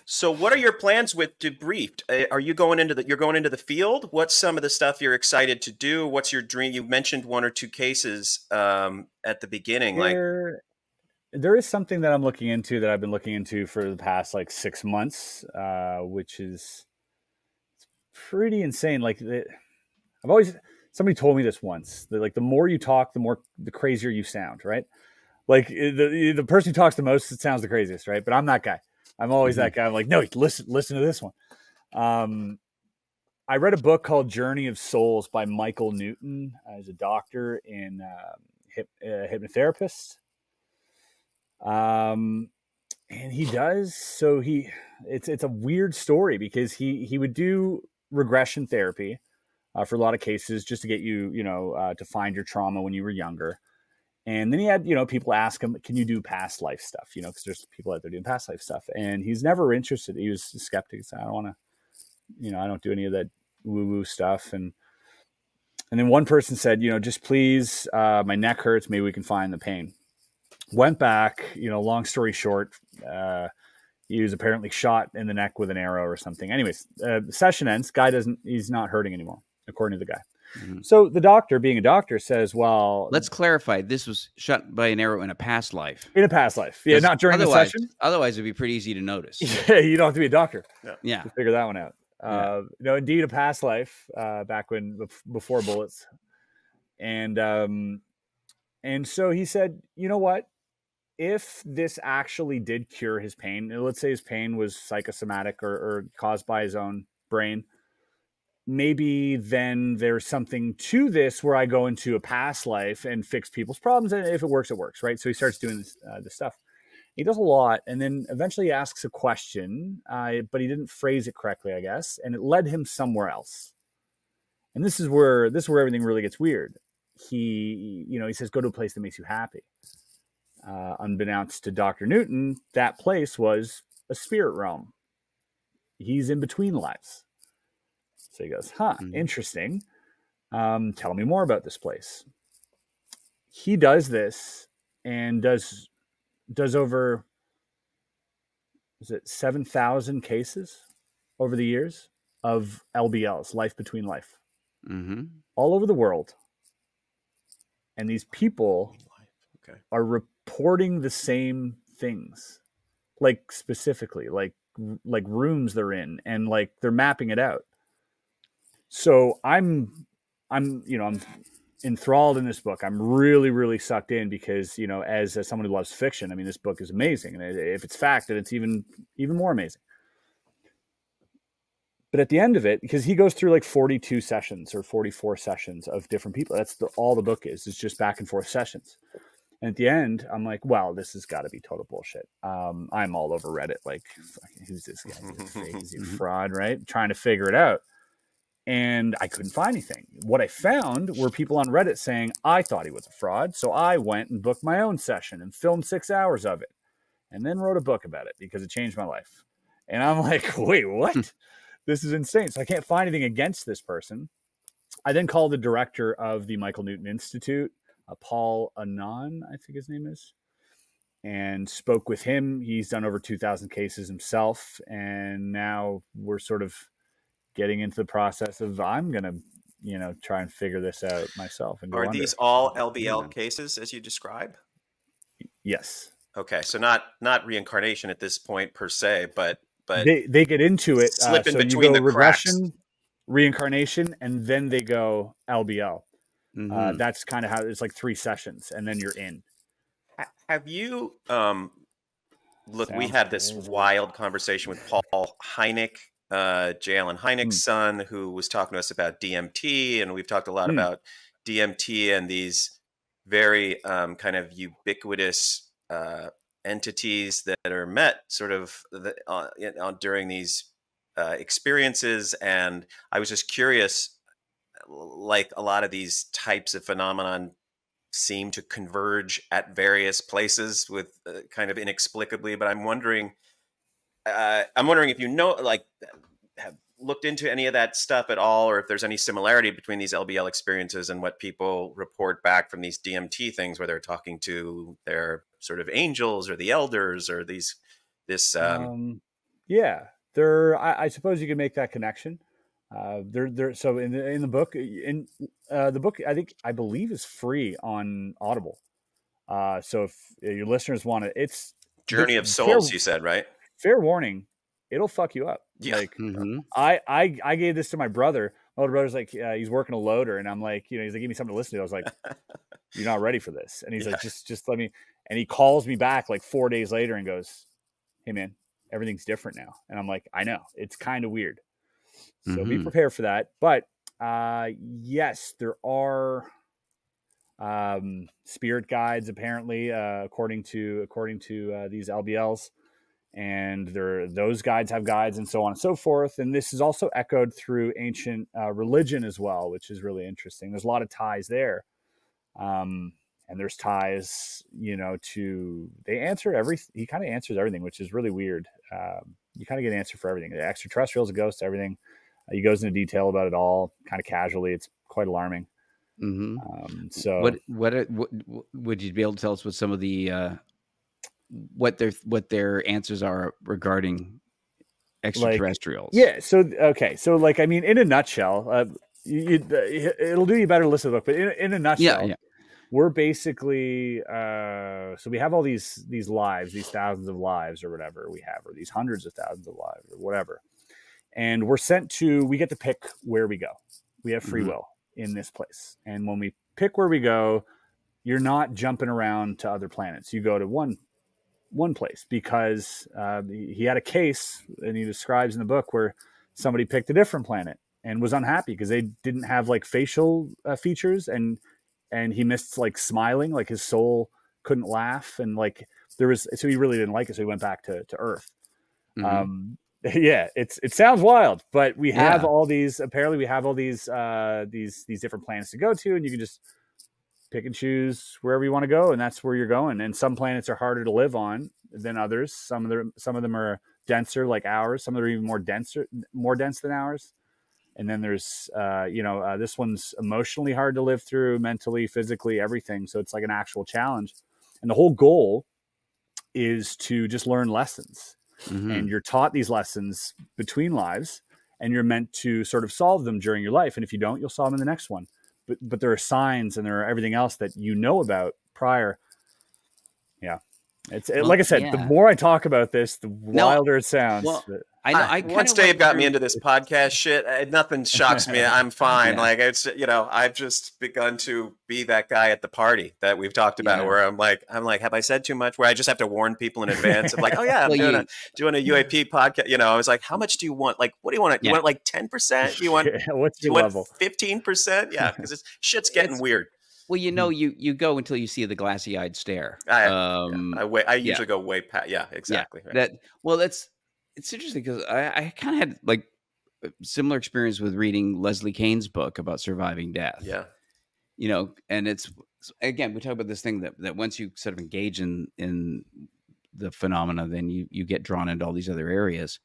So what are your plans with Debriefed? Are you going into the field? What's some of the stuff you're excited to do? What's your dream? You mentioned 1 or 2 cases at the beginning. There is something that I'm looking into, that I've been looking into for the past like 6 months, which is pretty insane. Like somebody told me this once, that like the more you talk, the crazier you sound, right? Like the person who talks the most, it sounds the craziest, right? But I'm that guy. I'm always that guy. I'm like, no, listen to this one. I read a book called Journey of Souls by Michael Newton. He's a doctor and hypnotherapist. And he does, so it's a weird story, because he would do regression therapy for a lot of cases, just to get you, to find your trauma when you were younger. And then he had, people ask him, can you do past life stuff? Because there's people out there doing past life stuff. And he's never interested. He was a skeptic. He said, I don't want to, I don't do any of that woo-woo stuff. And then one person said, just please, my neck hurts. Maybe we can find the pain. Went back, long story short, he was apparently shot in the neck with an arrow or something. Anyways, the session ends. He's not hurting anymore, according to the guy. Mm-hmm. So the doctor, being a doctor, says, well... Let's clarify. This was shot by an arrow in a past life. In a past life. Yeah, not during the session. Otherwise, it'd be pretty easy to notice. Yeah, you don't have to be a doctor. Yeah. To figure that one out. Indeed, a past life, back before bullets. And so he said, you know what? If this actually did cure his pain, let's say his pain was psychosomatic or caused by his own brain, maybe then there's something to this where I go into a past life and fix people's problems. And if it works, it works, right? So he starts doing this stuff. He does a lot, and then eventually he asks a question, but he didn't phrase it correctly, I guess, and it led him somewhere else. And this is where everything really gets weird. He says, go to a place that makes you happy. Unbeknownst to Dr. Newton, that place was a spirit realm. He's in between lives. So he goes, interesting. Tell me more about this place. He does this and does over is it 7,000 cases over the years of LBLs, life between life, all over the world. And these people are reporting the same things, like specifically, like rooms they're in, and like they're mapping it out. So I'm enthralled in this book. I'm really, really sucked in because, as someone who loves fiction, I mean, this book is amazing. And if it's fact, then it's even more amazing. But at the end of it, because he goes through like 42 sessions or 44 sessions of different people, that's all the book is. It's just back and forth sessions. And at the end, I'm like, well, this has got to be total bullshit. I'm all over Reddit. Like, who's this guy? He's a crazy fraud, right? Trying to figure it out. And I couldn't find anything. What I found were people on Reddit saying, I thought he was a fraud. So I went and booked my own session and filmed 6 hours of it and then wrote a book about it because it changed my life. And I'm like, wait, what? This is insane. So I can't find anything against this person. I then called the director of the Michael Newton Institute, Paul Anand, I think his name is, and spoke with him. He's done over 2,000 cases himself. And now we're sort of getting into the process of, I'm going to, try and figure this out myself. And are these all LBL cases as you describe? Yes. Okay. So not reincarnation at this point per se, but they get into it. Slip in between the regression, cracks. Reincarnation, and then they go LBL. That's kind of how it's like 3 sessions, and then you're in. Have you we had this wild conversation with Paul Hynek, J. Allen Hynek's son, who was talking to us about DMT, and we've talked a lot about DMT and these very kind of ubiquitous entities that are met sort of during these experiences. And I was just curious, like a lot of these types of phenomenon seem to converge at various places with kind of inexplicably, but I'm wondering if have looked into any of that stuff at all, or if there's any similarity between these LBL experiences and what people report back from these DMT things, where they're talking to their sort of angels or the elders or I suppose you can make that connection. So in the book, the book, I believe is free on Audible. So if your listeners want it, it's Journey of Souls, you said, right? Fair warning, it'll fuck you up. Yeah. Like I gave this to my brother. My older brother's like, he's working a loader, and I'm like, he's like, give me something to listen to. I was like, you're not ready for this. And he's like, just let me. And he calls me back like 4 days later and goes, hey man, everything's different now. And I'm like, I know, it's kind of weird. So be prepared for that. But yes, there are spirit guides apparently, according to these LBLs. And those guides have guides and so on and so forth. And this is also echoed through ancient religion as well, which is really interesting. There's a lot of ties there. And there's ties, to, he kind of answers everything, which is really weird. You kind of get an answer for everything. The extraterrestrials, ghosts, everything. He goes into detail about it all kind of casually. It's quite alarming. So what would you be able to tell us what some of the, what their answers are regarding extraterrestrials? So like, I mean, in a nutshell, it'll do you better to listen to the book, but in a nutshell, we're basically, so we have all these lives, these thousands of lives or whatever we have, or these hundreds of thousands of lives or whatever. And we get to pick where we go. We have free will in this place. And when we pick where we go, you're not jumping around to other planets. You go to one place, because he had a case, and he describes in the book, where somebody picked a different planet and was unhappy because they didn't have like facial features, and he missed like smiling, like his soul couldn't laugh, and like so he really didn't like it, so he went back to Earth. It sounds wild, but we have all these, apparently we have all these different planets to go to, and you can just pick and choose wherever you want to go, and that's where you're going. And some planets are harder to live on than others. Some of them are denser, like ours. Some of them are even more dense than ours. And then there's this one's emotionally hard to live through, mentally, physically, everything. So it's like an actual challenge. And the whole goal is to just learn lessons. and you're taught these lessons between lives, and you're meant to sort of solve them during your life. And if you don't, you'll solve them in the next one. But there are signs and there are everything else that you know about prior. Yeah. Like I said, the more I talk about this, the wilder it sounds. Well, I know. Once Dave got me into this podcast shit, nothing shocks me. I'm fine. Yeah. Like it's, I've just begun to be that guy at the party that we've talked about, where I'm like, have I said too much? Where I just have to warn people in advance of like, oh yeah, I'm doing a UAP podcast. I was like, how much do you want? Like, what do you want? You want like 10%? You want what's your level? 15%? Yeah, because shit's getting weird. Well, you go until you see the glassy-eyed stare. I usually go way past. Yeah, exactly. Yeah, right. It's interesting because I kind of had like a similar experience with reading Leslie Kane's book about surviving death. Yeah, and it's, again, we talk about this thing that once you sort of engage in the phenomena, then you get drawn into all these other areas.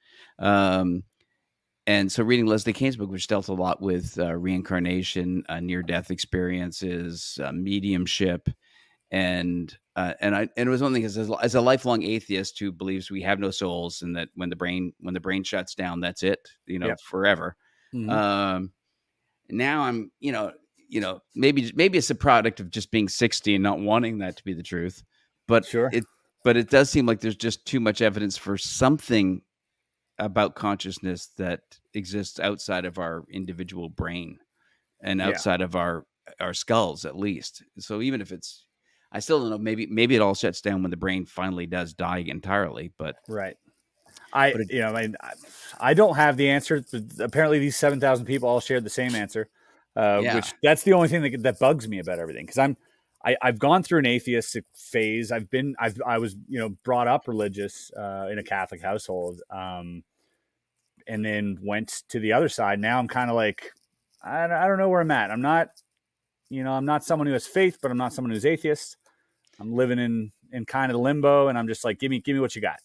And so reading Leslie Kane's book, which dealt a lot with reincarnation, near-death experiences, mediumship, and it was one thing as a lifelong atheist who believes we have no souls and that when the brain shuts down, that's it, forever. Mm-hmm. Now I'm, maybe it's a product of just being 60 and not wanting that to be the truth, but sure. It does seem like there's just too much evidence for something about consciousness that exists outside of our individual brain and outside of our skulls, at least. So even if I still don't know, maybe it all shuts down when the brain finally does die entirely, but right. I don't have the answer. Apparently these 7,000 people all shared the same answer, which that's the only thing that bugs me about everything. Cause I've gone through an atheistic phase. I was, brought up religious, in a Catholic household. And then went to the other side. Now I'm kind of like, I don't know where I'm at. I'm not someone who has faith, but I'm not someone who's atheist. I'm living in kind of limbo, and I'm just like, give me what you got.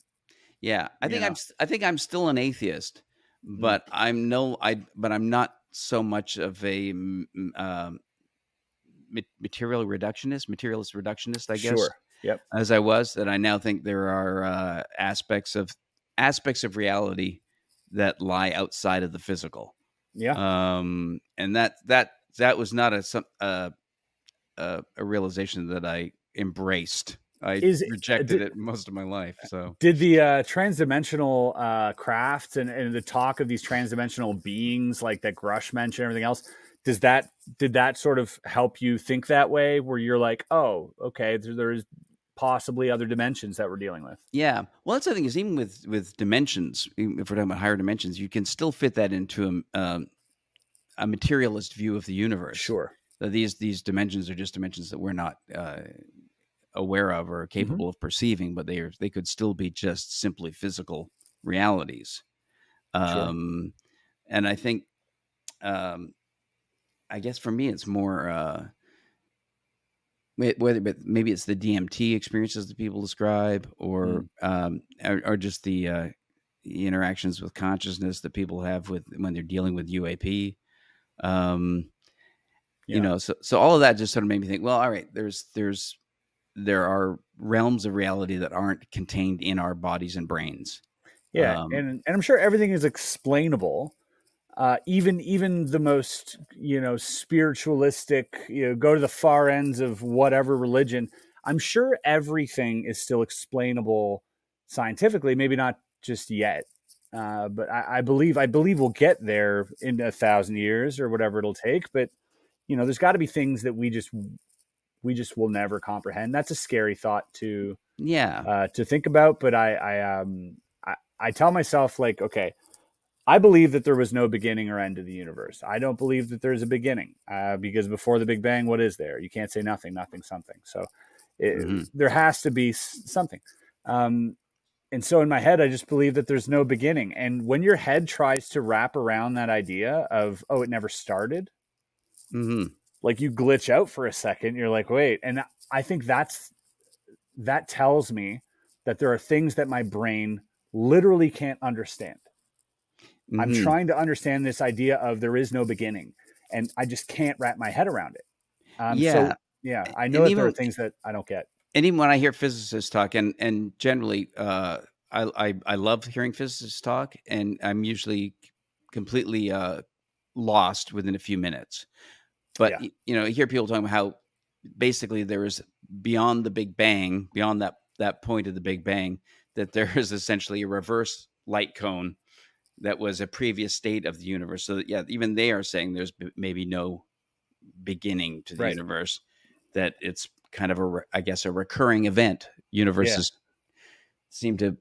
Yeah. I think I'm still an atheist, but I'm not so much of a materialist reductionist, I guess. Sure. Yep. As I was, that I now think there are aspects of reality that lie outside of the physical. Yeah. And that was not a realization that I embraced. I rejected it most of my life. So did the transdimensional crafts and the talk of these transdimensional beings like that Grush mentioned, everything else, did that sort of help you think that way, where you're like, oh, okay, there's possibly other dimensions that we're dealing with? Yeah. Well, that's the thing, is even with dimensions, if we're talking about higher dimensions, you can still fit that into a materialist view of the universe. Sure. That these dimensions are just dimensions that we're not aware of or capable of perceiving, but they could still be just simply physical realities. Sure. And I think, I guess for me, it's more maybe it's the DMT experiences that people describe, or just the interactions with consciousness that people have when they're dealing with UAP. So all of that just sort of made me think, well, all right, there are realms of reality that aren't contained in our bodies and brains. Yeah. And I'm sure everything is explainable. Even the most, spiritualistic, go to the far ends of whatever religion, I'm sure everything is still explainable scientifically, maybe not just yet. But I believe we'll get there in 1,000 years or whatever it'll take. But, there's got to be things that we just will never comprehend. That's a scary thought to think about. But I tell myself, like, okay, I believe that there was no beginning or end to the universe. I don't believe that there's a beginning, because before the Big Bang, what is there? You can't say nothing, something. So there has to be something. And so in my head, I just believe that there's no beginning. And when your head tries to wrap around that idea of, oh, it never started, like you glitch out for a second, you're like, wait. And I think that tells me that there are things that my brain literally can't understand. I'm trying to understand this idea of there is no beginning, and I just can't wrap my head around it. I know that there are things that I don't get. And even when I hear physicists talk, and generally I love hearing physicists talk, and I'm usually completely lost within a few minutes. But Yeah. you know, I hear people talking about how basically there is beyond the Big Bang, beyond that point of the Big Bang, that there is essentially a reverse light cone that was a previous state of the universe. So that, yeah, even they are saying there's maybe no beginning to the Right. universe, that it's kind of I guess a recurring event. Yeah. Universes seem to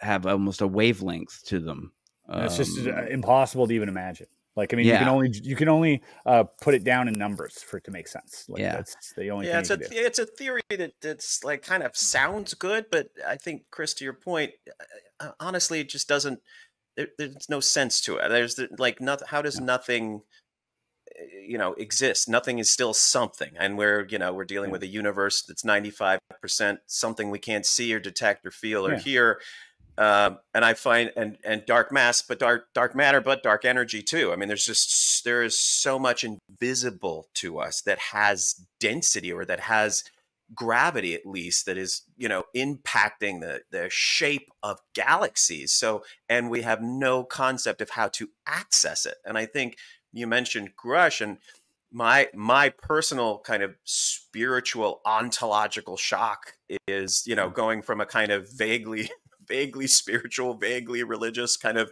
have almost a wavelength to them. And it's just impossible to even imagine. Like, I mean, Yeah. you can only put it down in numbers for it to make sense. Like, Yeah. that's the only Yeah, thing you can do. it's a theory that's like kind of sounds good, but I think, Chris, to your point, honestly, it just doesn't. There's no sense to it. There's like nothing. How does nothing, exist? Nothing is still something, and we're dealing with a universe that's 95% something we can't see or detect or feel or hear. And I find and dark mass, but dark matter, but dark energy too. I mean, there is so much invisible to us that has density, or that has gravity, at least, that is impacting the shape of galaxies. So, and we have no concept of how to access it. And I think you mentioned Grush, and my personal kind of spiritual ontological shock is going from a kind of vaguely spiritual, vaguely religious kind of,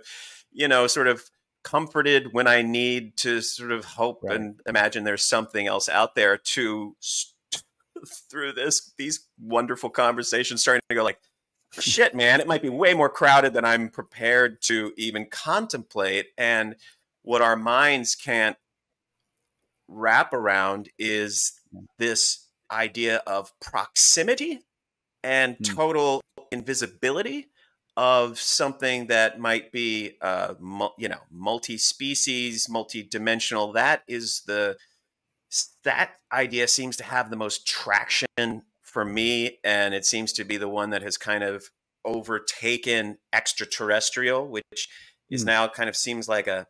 sort of comforted when I need to sort of hope and imagine there's something else out there, to through these wonderful conversations starting to go like, shit, man, it might be way more crowded than I'm prepared to even contemplate. And what our minds can't wrap around is this idea of proximity and total invisibility of something that might be, multi-species, multi-dimensional. That idea seems to have the most traction for me, and it seems to be the one that has kind of overtaken extraterrestrial, which is now kind of seems like a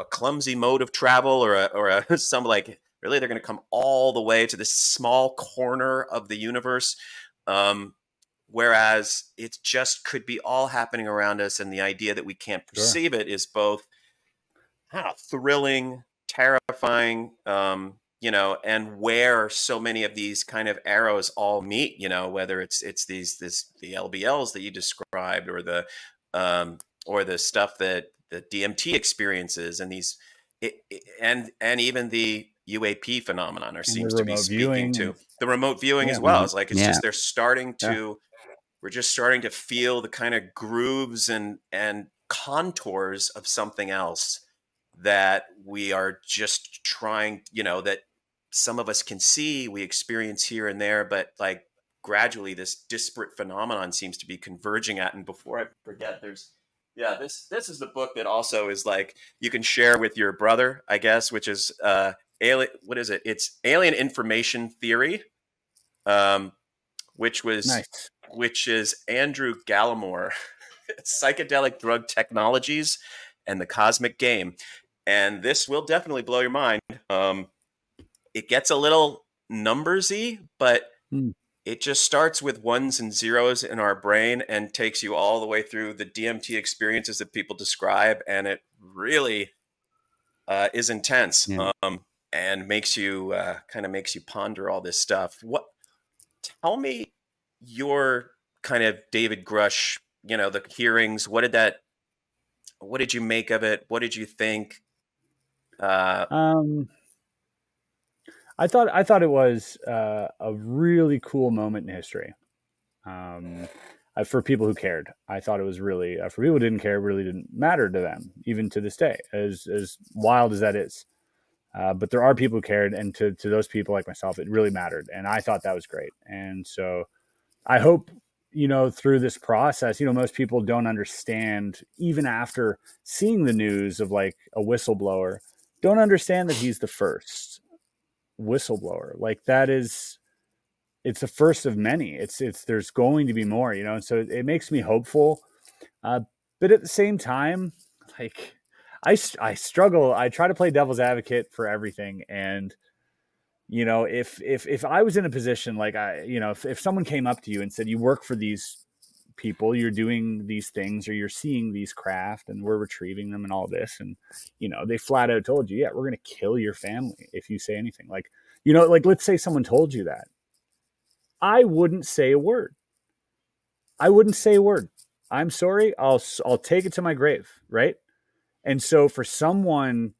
clumsy mode of travel, or some like, really, they're going to come all the way to this small corner of the universe. Whereas it just could be all happening around us. And the idea that we can't perceive it is both thrilling, terrifying, and where so many of these kind of arrows all meet, whether it's the LBLs that you described, or the stuff that the DMT experiences, and and even the UAP phenomenon seems to be speaking to the remote viewing as well. It's like, it's just, we're just starting to feel the kind of grooves and contours of something else that we are just trying, that some of us can see, we experience here and there, but like gradually this disparate phenomenon seems to be converging at. And before I forget, this is the book that also is like, you can share with your brother, I guess, which is alien. What is it? It's Alien Information Theory, which is Andrew Gallimore, Psychedelic Drug Technologies and the Cosmic Game. And this will definitely blow your mind. It gets a little numbersy, but it just starts with ones and zeros in our brain and takes you all the way through the DMT experiences that people describe. And it really is intense, and makes you ponder all this stuff. Tell me your kind of David Grush, the hearings. What did you make of it? What did you think? I thought it was a really cool moment in history. For people who cared, I thought it was really, for people who didn't care, it really didn't matter to them, even to this day, as wild as that is. But there are people who cared, and to those people like myself, it really mattered. And I thought that was great. And so I hope, through this process, most people don't understand, even after seeing the news of like a whistleblower, don't understand that he's the first whistleblower. Like, it's the first of many. There's going to be more, and so it makes me hopeful. But at the same time, like, I struggle. I try to play devil's advocate for everything. And, if I was in a position like if someone came up to you and said, you work for these people, you're doing these things or you're seeing these craft and we're retrieving them and all this. And, you know, they flat out told you, yeah, we're going to kill your family if you say anything. Like, you know, like let's say someone told you that. I wouldn't say a word. I wouldn't say a word. I'm sorry. I'll take it to my grave. Right. And so for someone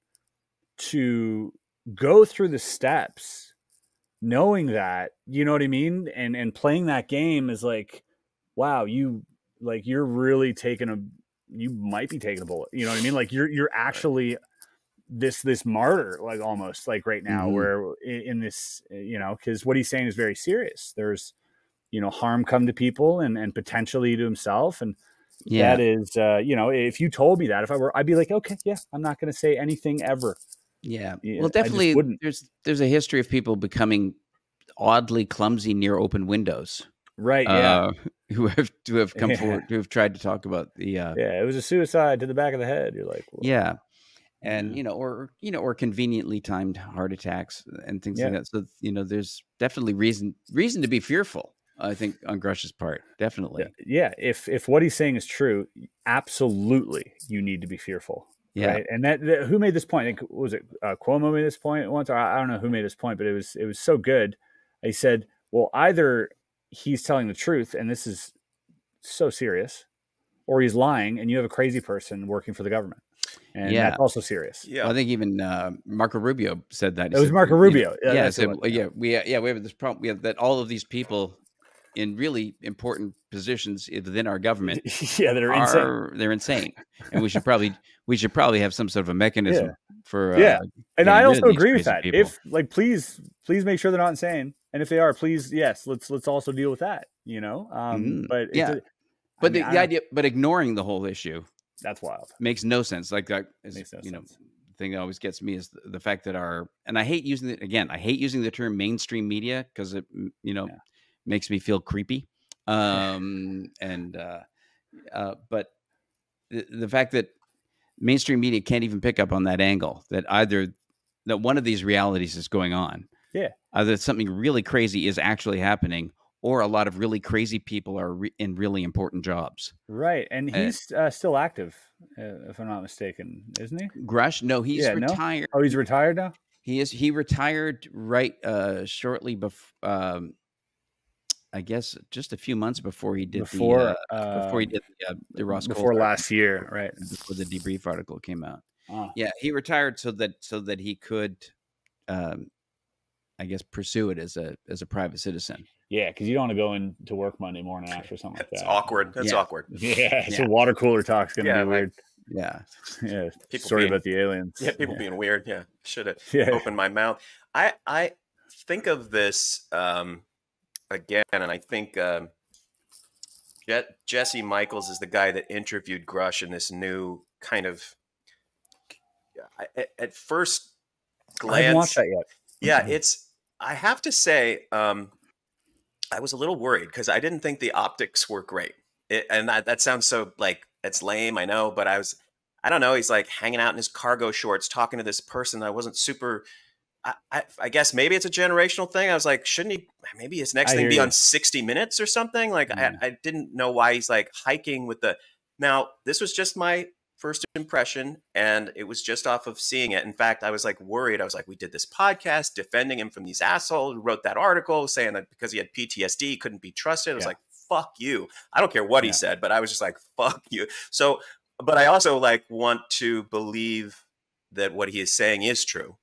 to go through the steps, knowing that, you know what I mean? And playing that game is like, wow, you're really you might be taking a bullet. You know what I mean? Like you're actually this martyr, like almost like right now, where in this, you know, because what he's saying is very serious. There's, you know, harm come to people and potentially to himself. And that is, you know, if you told me that, if I were, I'd be like, okay, yeah, I'm not going to say anything ever. Yeah. Well, definitely there's a history of people becoming oddly clumsy near open windows. Right. Yeah. Who have come forward, who have tried to talk about the, it was a suicide to the back of the head. You're like, well, yeah. And, you know, or conveniently timed heart attacks and things like that. So, you know, there's definitely reason to be fearful, I think, on Grush's part. Definitely. Yeah. If what he's saying is true, absolutely, you need to be fearful. Yeah. Right. And that who made this point? I think, was it Cuomo made this point once? Or I don't know who made this point, but it was so good. He said, well, either he's telling the truth and this is so serious, or he's lying and you have a crazy person working for the government. And that's also serious. Yeah. Well, I think even Marco Rubio said that. It was Marco Rubio. You know, we have this problem. We have that all of these people in really important positions within our government. They're insane. They're insane, and we should probably have some sort of a mechanism for. And I also agree with that. People. If like, please make sure they're not insane, and if they are, please, yes, let's also deal with that. You know, but the idea, but ignoring the whole issue. That's wild. Makes no sense. Like that, makes no sense. The thing that always gets me is the fact that and I hate using it again. I hate using the term mainstream media because it, you know, makes me feel creepy. But the fact that mainstream media can't even pick up on that angle, that either that one of these realities is going on, either something really crazy is actually happening, or a lot of really crazy people are in really important jobs. Right. And he's still active, if I'm not mistaken, isn't he? Grush? No, he's retired. No? Oh, he's retired now? He is. He retired shortly before, I guess just a few months before he did the Ross before Cole last year, right? Before the debrief article came out. Yeah, he retired so that he could, I guess, pursue it as a private citizen. Yeah, because you don't want to go into work Monday morning after something like that. It's awkward. That's awkward. Yeah, so water cooler talk's gonna be weird. Yeah. Sorry about the aliens. Yeah, people being weird. Yeah, should have opened my mouth. I think of this again, and I think Jesse Michaels is the guy that interviewed Grush in this new kind of. At first glance, I haven't watched that yet. Yeah, I have to say, I was a little worried because I didn't think the optics were great. And that sounds so like it's lame, I know, but I don't know. He's like hanging out in his cargo shorts, talking to this person. I wasn't super. I guess maybe it's a generational thing. I was like, shouldn't he? Maybe his next thing be on 60 Minutes or something. Like I didn't know why he's like hiking with the. Now this was just my first impression, and it was just off of seeing it. In fact, I was like worried. I was like, we did this podcast defending him from these assholes who wrote that article saying that because he had PTSD, he couldn't be trusted. I was like, fuck you. I don't care what he said, but I was just like, fuck you. So, but I also like want to believe that what he is saying is true.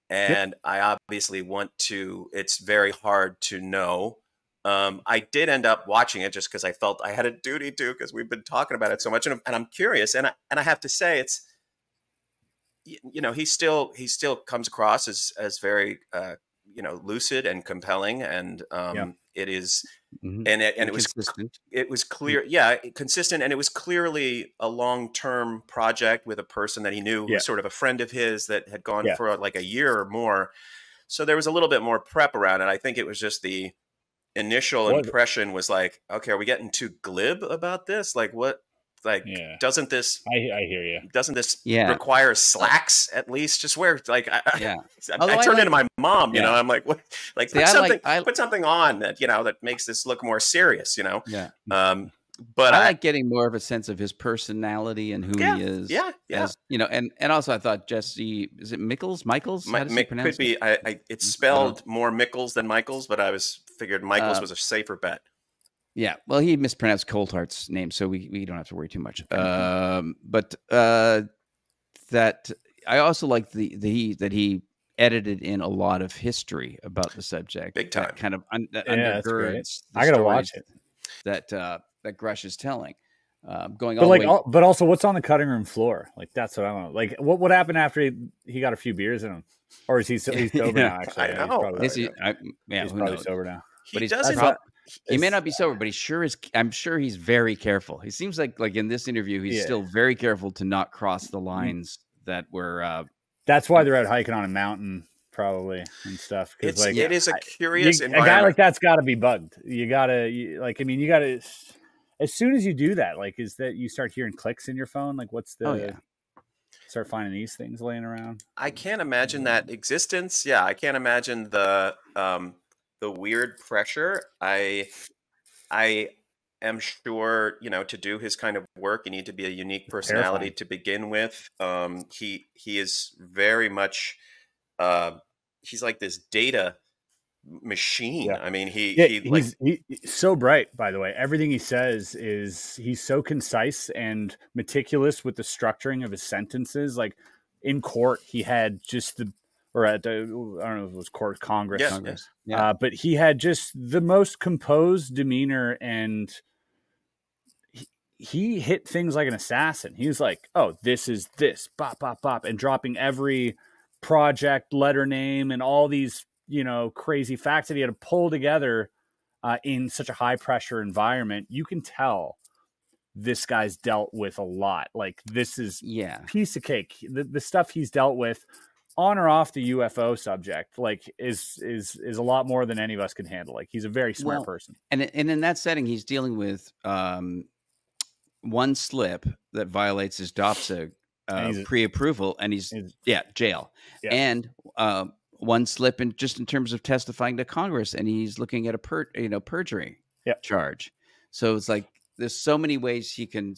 And I obviously want to, it's very hard to know. I did end up watching it just because I felt I had a duty to, because we've been talking about it so much, and I'm curious. And I have to say, it's, you know, he still comes across as very, you know, lucid and compelling, and it is, and it was clear, consistent, and it was clearly a long-term project with a person that he knew, who was sort of a friend of his that had gone for like a year or more. So there was a little bit more prep around it. I think it was just the initial impression was like, okay, are we getting too glib about this? Like what? Like, doesn't this? I hear you. Doesn't this require slacks at least? Just wear like I turned into my mom. You know, I'm like, what? Like put something on that, you know, that makes this look more serious. You know. But I like getting more of a sense of his personality and who he is. Yeah. As, you know, and also I thought Jesse, is it Michaels? How does he pronounce could be. it? It's spelled more Mickles than Michaels, but I figured Michaels was a safer bet. Yeah, well, he mispronounced Coulthardt's name, so we don't have to worry too much. But that I also like that he edited in a lot of history about the subject, big time, that kind of that undergirds. The I gotta watch it. That Grush is telling. Going but all like, the way, but also, what's on the cutting room floor? Like, that's what I want. Like, what happened after he got a few beers in him, or is he's sober now? Actually, I know. He's probably knows? sober now. But doesn't. He may not be sober, but I'm sure he's very careful. He seems like in this interview, he's still very careful to not cross the lines that were. That's why they're out hiking on a mountain, probably, and stuff. It is a curious environment. A guy like that's got to be bugged. You gotta. As soon as you do that, like, is that you start hearing clicks in your phone? Like, what's the? Start finding these things laying around. I can't imagine that existence. Yeah, I can't imagine the weird pressure. I am sure, to do his kind of work, you need to be a unique personality to begin with. He is very much he's like this data machine. Yeah. I mean, he's so bright, by the way. Everything he says he's so concise and meticulous with the structuring of his sentences. Like in court, he had just I don't know if it was court, Congress. Yeah. But he had just the most composed demeanor, and he hit things like an assassin. He was like, oh, this is this, bop, bop, bop, and dropping every project, letter name, and all these, crazy facts that he had to pull together in such a high pressure environment. You can tell this guy's dealt with a lot. Like, this is piece of cake. The stuff he's dealt with on or off the UFO subject, like, is a lot more than any of us can handle. Like, he's a very smart person. And in that setting, he's dealing with one slip that violates his DOPSA pre-approval, and he's jail. Yeah. And one slip in terms of testifying to Congress, and he's looking at a perjury charge. So it's like there's so many ways he can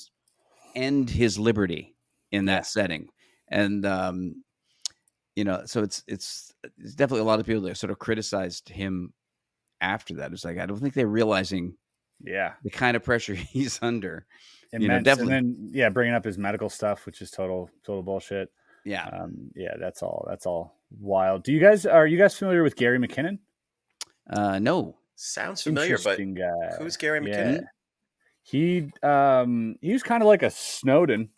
end his liberty in that setting, and so it's definitely a lot of people that sort of criticized him after that. It's like, I don't think they're realizing the kind of pressure he's under. Immense. Definitely. And then bringing up his medical stuff, which is total bullshit. Yeah. That's all wild. Are you guys familiar with Gary McKinnon? No. Sounds familiar, but guy. Who's Gary McKinnon? He was kind of like a Snowden.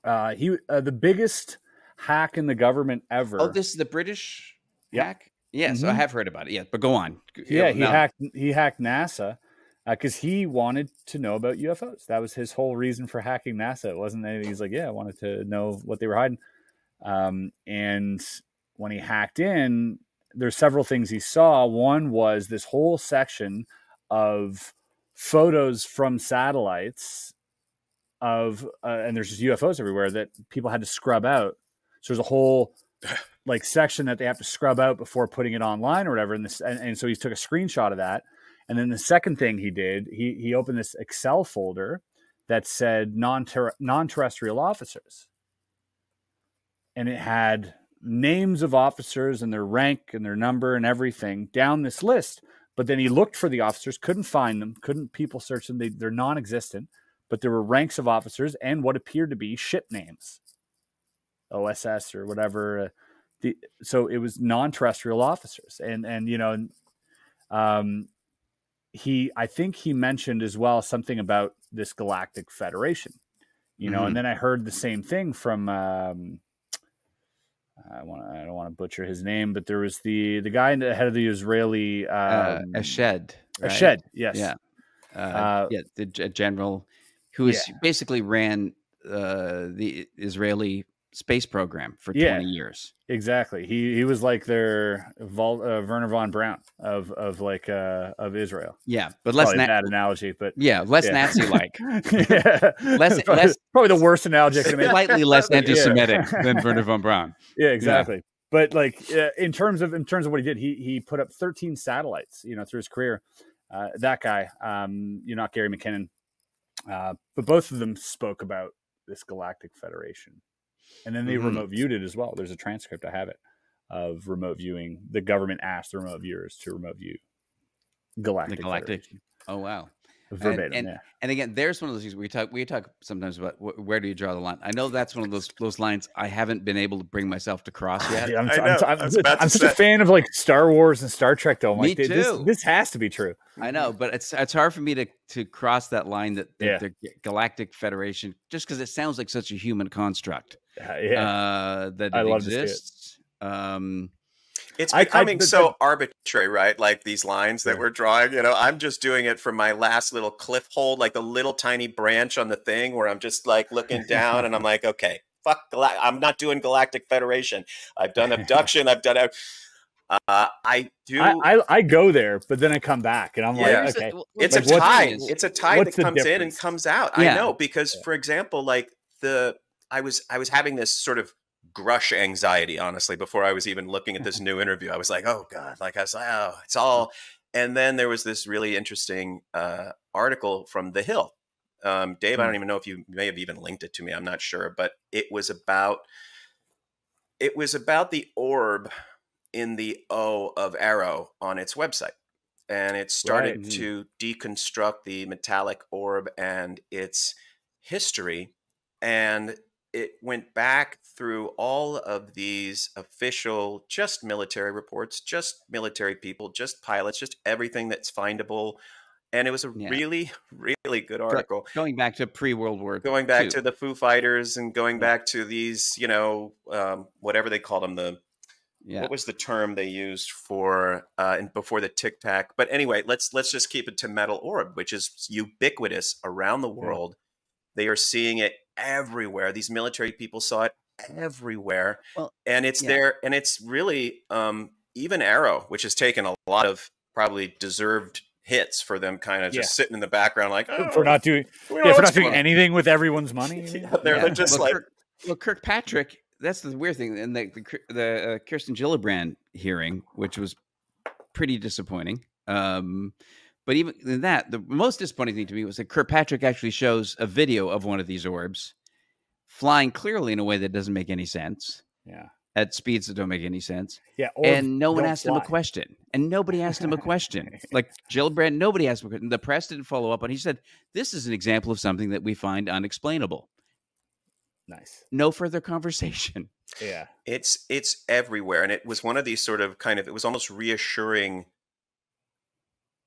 He the biggest hack in the government ever. Oh, this is the British hack? Yeah, so I have heard about it. Yeah, but go on. He hacked NASA because he wanted to know about UFOs. That was his whole reason for hacking NASA. It wasn't anything. He's like, I wanted to know what they were hiding. And when he hacked in, there's several things he saw. One was this whole section of photos from satellites of, and there's just UFOs everywhere that people had to scrub out. So there's a whole section that they have to scrub out before putting it online or whatever. And so he took a screenshot of that. And then the second thing he did, he opened this Excel folder that said non-terrestrial officers. And it had names of officers and their rank and their number and everything down this list. But then he looked for the officers, couldn't find them, couldn't people search them. They're non-existent. But there were ranks of officers and what appeared to be ship names. OSS or whatever. So it was non-terrestrial officers. And I think he mentioned as well something about this Galactic Federation, and then I heard the same thing from, I don't want to butcher his name, but there was the guy in the head of the Israeli, Eshed. Right? Eshed. Yes. Yeah. The general who basically ran the Israeli space program for 20 years. Exactly. He was like their Werner von Braun of Israel. Yeah, but less bad analogy, but less Nazi like. less probably the worst analogy I can make. Slightly less anti-Semitic than Werner von Braun. Yeah, exactly. Yeah. But in terms of what he did, he put up 13 satellites, through his career. That guy, not Gary McKinnon. But both of them spoke about this Galactic Federation, and then they remote viewed it as well. There's a transcript, I have it, of remote viewing. The government asked the remote viewers to remote view Galactic Federation. Oh wow. Verbatim, and again, there's one of those things we talk sometimes about where do you draw the line. I know that's one of those lines I haven't been able to bring myself to cross yet. I'm such a fan of like Star Wars and Star Trek, though. Me too. This has to be true. I know, but it's hard for me to cross that line that the Galactic Federation, just because it sounds like such a human construct. That it exists. It's becoming so arbitrary, right? Like these lines that we're drawing, you know, I'm just doing it from my last little cliff hold, like the little tiny branch on the thing where I'm just like looking down and I'm like, okay, fuck, I'm not doing Galactic Federation. I've done abduction. I've done, I go there, but then I come back and I'm like, okay. It's a tide. It's a tide that comes in and comes out. I know, because for example, like I was having this sort of Grush anxiety, honestly, before I was even looking at this new interview. I was like, oh God, like I was like, oh, it's all. And then there was this really interesting article from The Hill. Dave, I don't even know if you may have even linked it to me. I'm not sure, but it was about the orb in the O of Arrow on its website. And it started to deconstruct the metallic orb and its history. And it went back through all of these official, just military reports, just military people, just pilots, just everything that's findable. And it was a really, really good article. Going back to pre-World War II. Going back to the Foo Fighters and going back to these, you know, whatever they called them, what was the term they used for before the Tic Tac? But anyway, let's just keep it to metal orb, which is ubiquitous around the world. They are seeing it everywhere. These military people saw it everywhere. Well, and it's there. And it's really even Arrow, which has taken a lot of probably deserved hits for them kind of just sitting in the background like, oh, for not doing anything with everyone's money. They're just like, Kirkpatrick, that's the weird thing. And the Kirsten Gillibrand hearing, which was pretty disappointing. But even in that, the most disappointing thing to me was that Kirkpatrick actually shows a video of one of these orbs flying clearly in a way that doesn't make any sense. Yeah. At speeds that don't make any sense. Yeah. And no one asked him a question. And nobody asked him a question. Like Gillibrand, nobody asked him a question. The press didn't follow up on it. He said, this is an example of something that we find unexplainable. Nice. No further conversation. Yeah. It's everywhere. And it was one of these sort of it was almost reassuring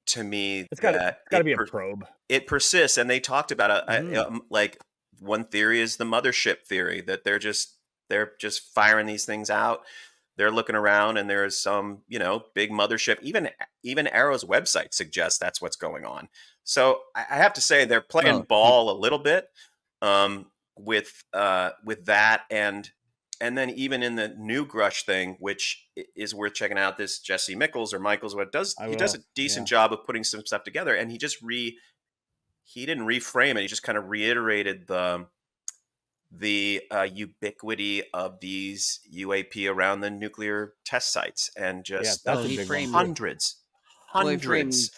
to me. It's got to be a probe. It persists. And they talked about like one theory is the mothership theory, that they're just firing these things out. They're looking around and there's some, big mothership. Even Arrow's website suggests that's what's going on. So I have to say they're playing ball a little bit with that. And then even in the new Grush thing, which is worth checking out, this Jesse Michaels, he does a decent job of putting some stuff together. And he just he didn't reframe it. He just kind of reiterated the ubiquity of these UAP around the nuclear test sites, and just hundreds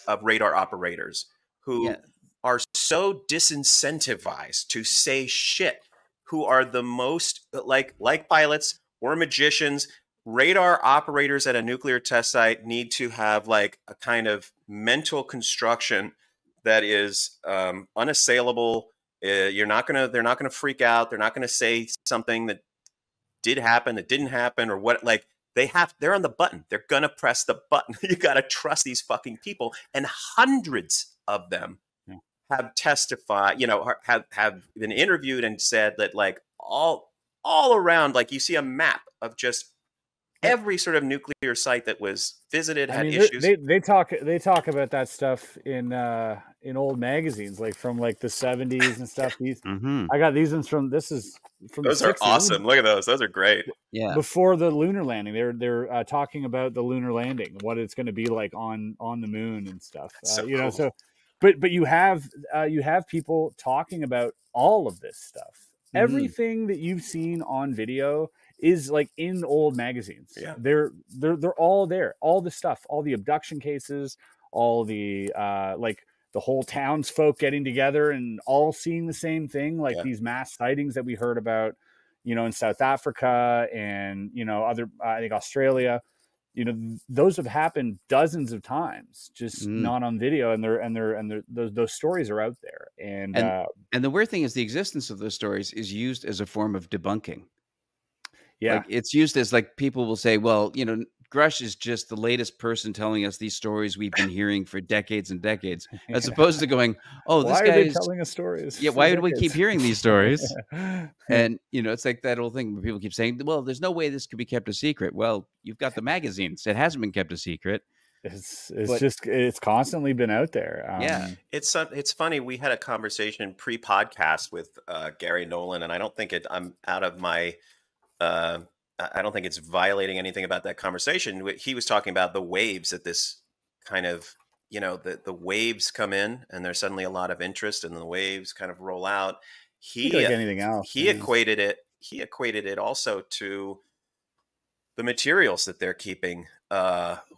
of radar operators who are so disincentivized to say shit, who are the most like pilots or magicians. Radar operators at a nuclear test site need to have like a kind of mental construction that is unassailable. They're not gonna freak out. They're not gonna say something that did happen, that didn't happen, or what. Like they're on the button. They're gonna press the button. You gotta trust these fucking people. And hundreds of them have testified. Have been interviewed and said that like all around, like you see a map of just every sort of nuclear site that was visited had issues. They talk about that stuff in old magazines, like from like the 70s and stuff. I got these ones from those are awesome. Look at those. Those are great. Yeah. Before the lunar landing, they're talking about the lunar landing, what it's going to be like on the moon and stuff. Cool. So, but you have people talking about all of this stuff. Everything that you've seen on video is like in old magazines. Yeah. They're all there. All the stuff, all the abduction cases, all the the whole townsfolk getting together and all seeing the same thing, like these mass sightings that we heard about, in South Africa and, other, I think Australia, those have happened dozens of times, just not on video. And those stories are out there. And the weird thing is the existence of those stories is used as a form of debunking. Yeah. Like it's used as like people will say, well, Grush is just the latest person telling us these stories we've been hearing for decades and decades, as opposed to going, oh, why this are guy they is telling us stories? Yeah, why do we keep hearing these stories? And it's like that old thing where people keep saying, well, there's no way this could be kept a secret. Well, you've got the magazines. It hasn't been kept a secret. It's constantly been out there. Yeah. It's funny. We had a conversation pre-podcast with Gary Nolan, and I don't think I'm out of my I don't think it's violating anything about that conversation. He was talking about the waves that this kind of, the waves come in and there's suddenly a lot of interest and the waves kind of roll out. Like anything else. He equated it also to the materials that they're keeping,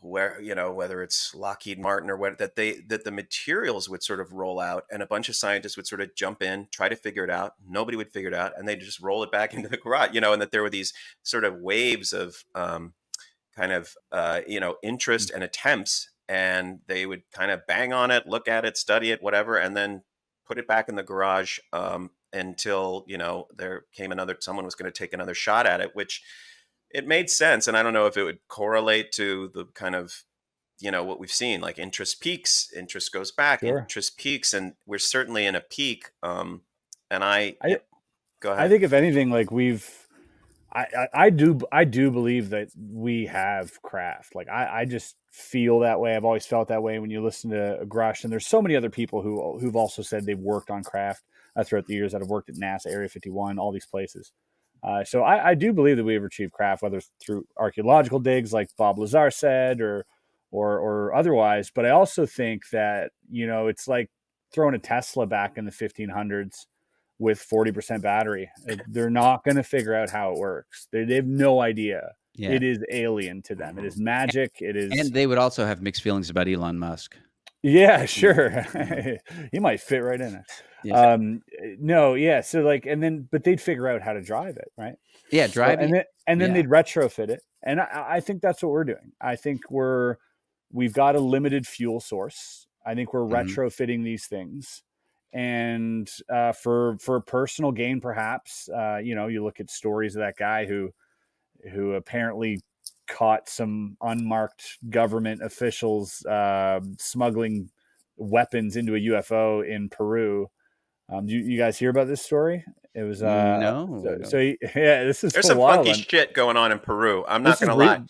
whether it's Lockheed Martin or what, that the materials would sort of roll out and a bunch of scientists would sort of jump in, try to figure it out. Nobody would figure it out. And they'd just roll it back into the garage, and that there were these sort of waves of interest and attempts, and they would kind of bang on it, look at it, study it, whatever, and then put it back in the garage until, there came someone was going to take another shot at it, which it made sense. And I don't know if it would correlate to the kind of, what we've seen, like interest peaks, interest goes back, interest peaks, and we're certainly in a peak. And go ahead. I think if anything, like I do believe that we have craft. Like I just feel that way. I've always felt that way when you listen to Grush, and there's so many other people who've also said they've worked on craft throughout the years that have worked at NASA, Area 51, all these places. So I do believe that we have achieved craft, whether it's through archaeological digs, like Bob Lazar said, or otherwise. But I also think that, it's like throwing a Tesla back in the 1500s with 40% battery. They're not going to figure out how it works. They have no idea. Yeah. It is alien to them. It is magic. It is. And they would also have mixed feelings about Elon Musk. Yeah, sure. He might fit right in it. Yeah. No, yeah. So but they'd figure out how to drive it, right? Yeah, drive it. And then they'd retrofit it. And I think that's what we're doing. I think we've got a limited fuel source. I think we're retrofitting these things. And for personal gain, perhaps, you look at stories of that guy who apparently caught some unmarked government officials smuggling weapons into a UFO in Peru. You guys hear about this story? It was no. This is there's some funky shit going on in Peru. I'm not going to lie.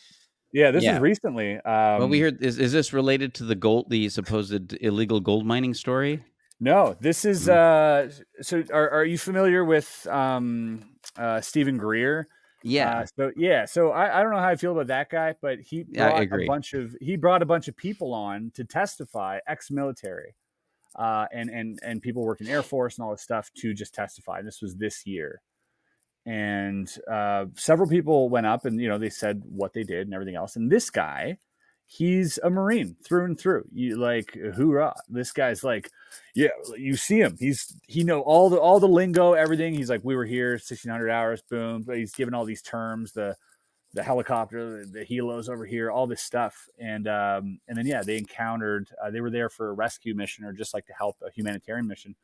Yeah, this is recently. Well, we heard is this related to the supposed illegal gold mining story? No, this is so. Are you familiar with Stephen Greer? Yeah. So I don't know how I feel about that guy, but he brought a bunch of people on to testify, ex-military, and people working Air Force and all this stuff to just testify. This was this year, and several people went up and they said what they did and everything else. And this guy, he's a Marine through and through. You like, hoorah! This guy's like, yeah, you see him. He know all the lingo, everything. He's like, we were here 1,600 hours, boom. But he's given all these terms, the helicopter, the helos over here, all this stuff. And then they encountered. They were there for a rescue mission or just like to help a humanitarian mission.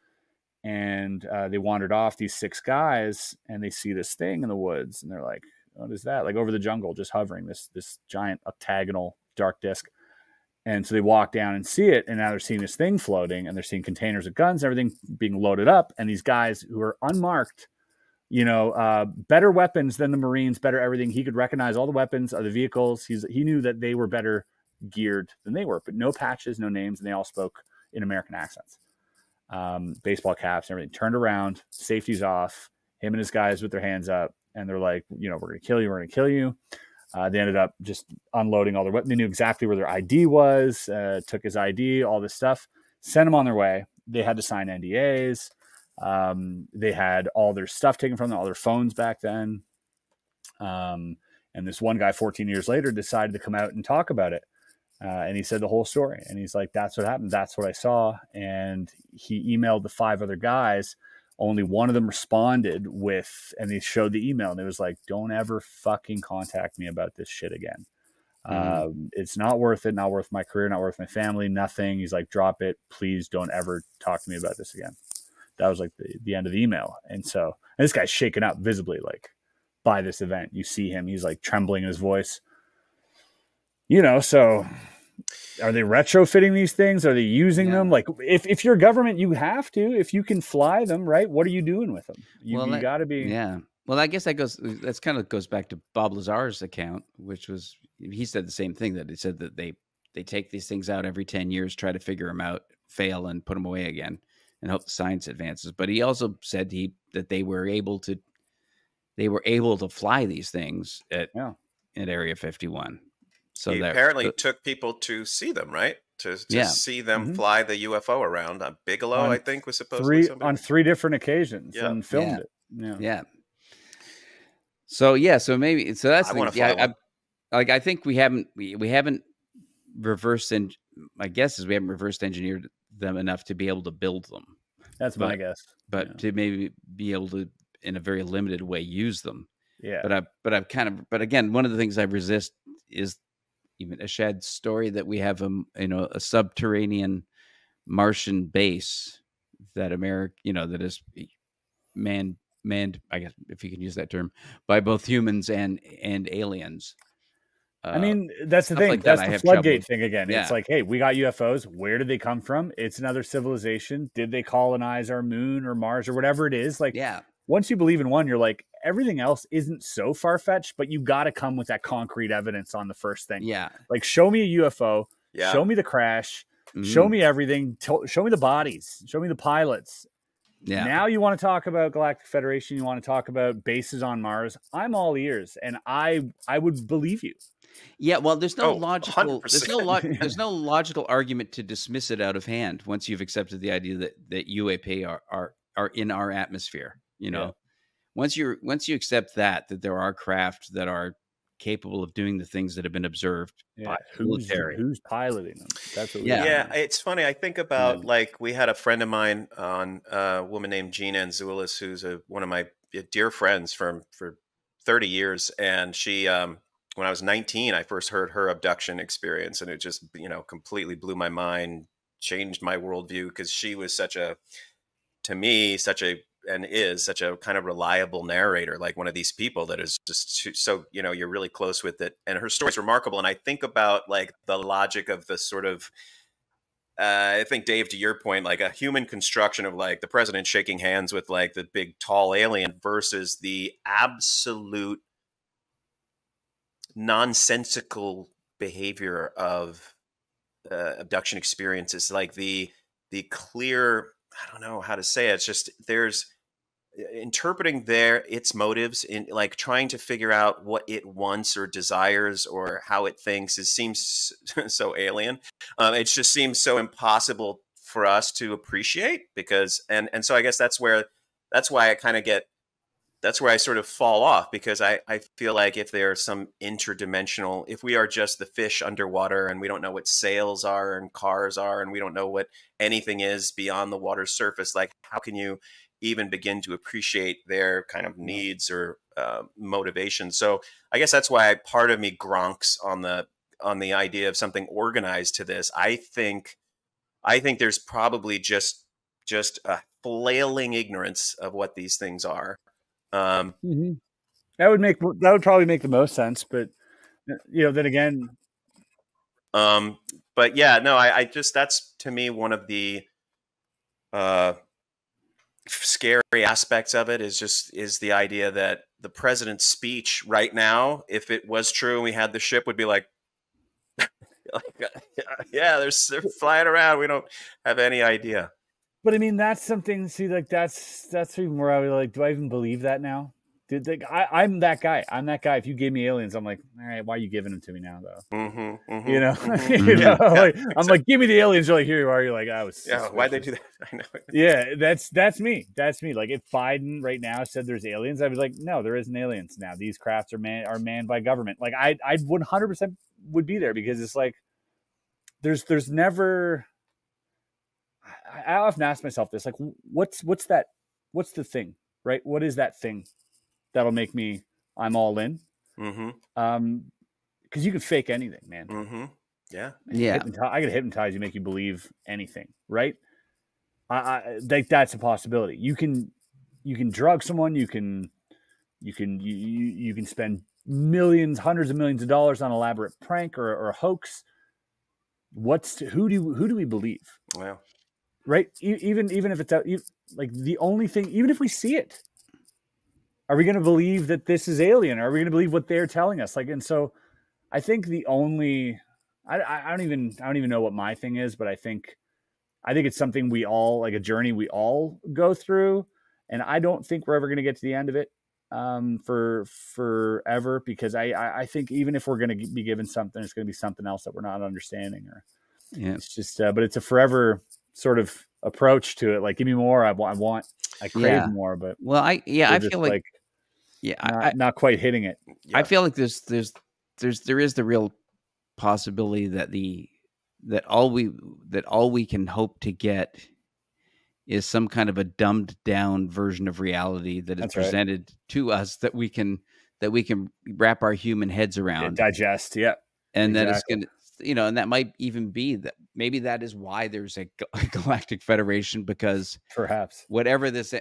And they wandered off, these 6 guys, and they see this thing in the woods, and they're like, what is that? Like over the jungle, just hovering, this giant octagonal dark disc. And so they walk down and see it, and now they're seeing this thing floating, and they're seeing containers of guns and everything being loaded up, and these guys who are unmarked, better weapons than the Marines, better everything. He could recognize all the weapons of the vehicles. He knew that they were better geared than they were, but no patches, no names, and they all spoke in American accents. Baseball caps and everything. Turned around, safety's off, him and his guys with their hands up, and they're like, we're going to kill you. They ended up just unloading all their weapons. They knew exactly where their ID was, took his ID, all this stuff, sent them on their way. They had to sign NDAs. They had all their stuff taken from them, all their phones back then. And this one guy 14 years later decided to come out and talk about it. And he said the whole story. And he's like, that's what happened. That's what I saw. And he emailed the 5 other guys. Only one of them responded with, and he showed the email, and it was like, don't ever fucking contact me about this shit again. It's not worth it. Not worth my career. Not worth my family. Nothing. He's like, drop it. Please don't ever talk to me about this again. That was like the end of the email. And so, and this guy's shaken up visibly, like, by this event. You see him. He's like trembling in his voice. You know, so are they retrofitting these things? Are they using them? Like, if you're government, you have to. If you can fly them, right? What are you doing with them? You got to be. Yeah. Well, I guess that's kind of goes back to Bob Lazar's account, which was, he said the same thing, that he said that they take these things out every 10 years, try to figure them out, fail, and put them away again, and hope the science advances. But he also said that they were able to fly these things at Area 51. So he apparently took people to see them, right? To see them fly the UFO around. Bigelow, I think, was supposed to be on 3 different occasions and filmed it. Yeah. So that's I think we haven't reversed, and my guess is we haven't reversed engineered them enough to be able to build them. That's my guess. But to maybe be able to, in a very limited way, use them. Yeah. But again, one of the things I resist is even a Shad's story that we have a subterranean Martian base that that is manned, I guess, if you can use that term, by both humans and aliens. I mean, that's the thing. Like that's the floodgate thing again. Yeah. It's like, hey, we got UFOs. Where did they come from? It's another civilization. Did they colonize our moon or Mars or whatever it is? Like, once you believe in one, you're like, everything else isn't so far-fetched, but you got to come with that concrete evidence on the first thing. Yeah. Like, show me a UFO. Yeah. Show me the crash. Show me everything. Show me the bodies. Show me the pilots. Yeah. Now you want to talk about Galactic Federation. You want to talk about bases on Mars. I'm all ears, and I would believe you. Yeah, well, there's no logical argument to dismiss it out of hand once you've accepted the idea that UAP are in our atmosphere. You know, once you accept that there are craft that are capable of doing the things that have been observed by military. Who's piloting them? That's what it's funny. I think about like we had a friend of mine on a woman named Jean Anzulis, who's one of my dear friends for 30 years, and she when I was 19, I first heard her abduction experience, and it just completely blew my mind, changed my worldview, because she was such a kind of reliable narrator, like one of these people that is just so, you're really close with it. And her story is remarkable. And I think about like the logic of the sort of, I think, Dave, to your point, like a human construction of like the president shaking hands with like the big tall alien versus the absolute nonsensical behavior of abduction experiences, like the clear, I don't know how to say it. It's just there's interpreting its motives in like trying to figure out what it wants or desires or how it thinks. It seems so alien. It just seems so impossible for us to appreciate because and so I guess that's why I sort of fall off, because I feel like if there's some interdimensional, if we are just the fish underwater and we don't know what sails are and cars are and we don't know what anything is beyond the water's surface, like how can you even begin to appreciate their kind of needs or motivation? So I guess that's why part of me gronks on the idea of something organized to this. I think there's probably just a flailing ignorance of what these things are. That would probably make the most sense, but then again, but yeah, no, I just, that's to me one of the scary aspects of it is the idea that the president's speech right now, if it was true and we had the ship, would be like yeah, they're flying around, we don't have any idea. But I mean, that's something. See, like that's even where I was like, do I even believe that now? Dude, like, I'm that guy. I'm that guy. If you gave me aliens, I'm like, all right, why are you giving them to me now, though? Like, I'm like, give me the aliens. You're like, here you are. You're like, I was. Yeah, why'd they do that? I know. Yeah, that's me. That's me. Like, if Biden right now said there's aliens, I'd be like, no, there isn't aliens now. These crafts are manned by government. Like, I 100% would be there, because it's like, there's never. I often ask myself this, like, what's the thing, right? What is that thing that'll make me, I'm all in? Because you can fake anything, man. Yeah. I can hypnotize you, make you believe anything, right? I like that's a possibility. You can drug someone. You can spend millions, hundreds of millions of dollars on an elaborate prank or a hoax. Who do we believe? Well, right. Even if it's out, like the only thing, even if we see it, are we going to believe that this is alien? Are we going to believe what they're telling us? Like, and so I think the only, I don't even know what my thing is, but I think it's something we all, like a journey we all go through. And I don't think we're ever going to get to the end of it for forever, because I think even if we're going to be given something, it's going to be something else that we're not understanding, or it's just, but it's a forever sort of approach to it. Like, give me more. I crave more, but I feel like not quite hitting it. Yeah. I feel like there is the real possibility that all we can hope to get is some kind of a dumbed down version of reality that is presented to us that we can wrap our human heads around, digest. Yeah. And that is going to, and that might even be that maybe that is why there's a galactic federation, because perhaps whatever this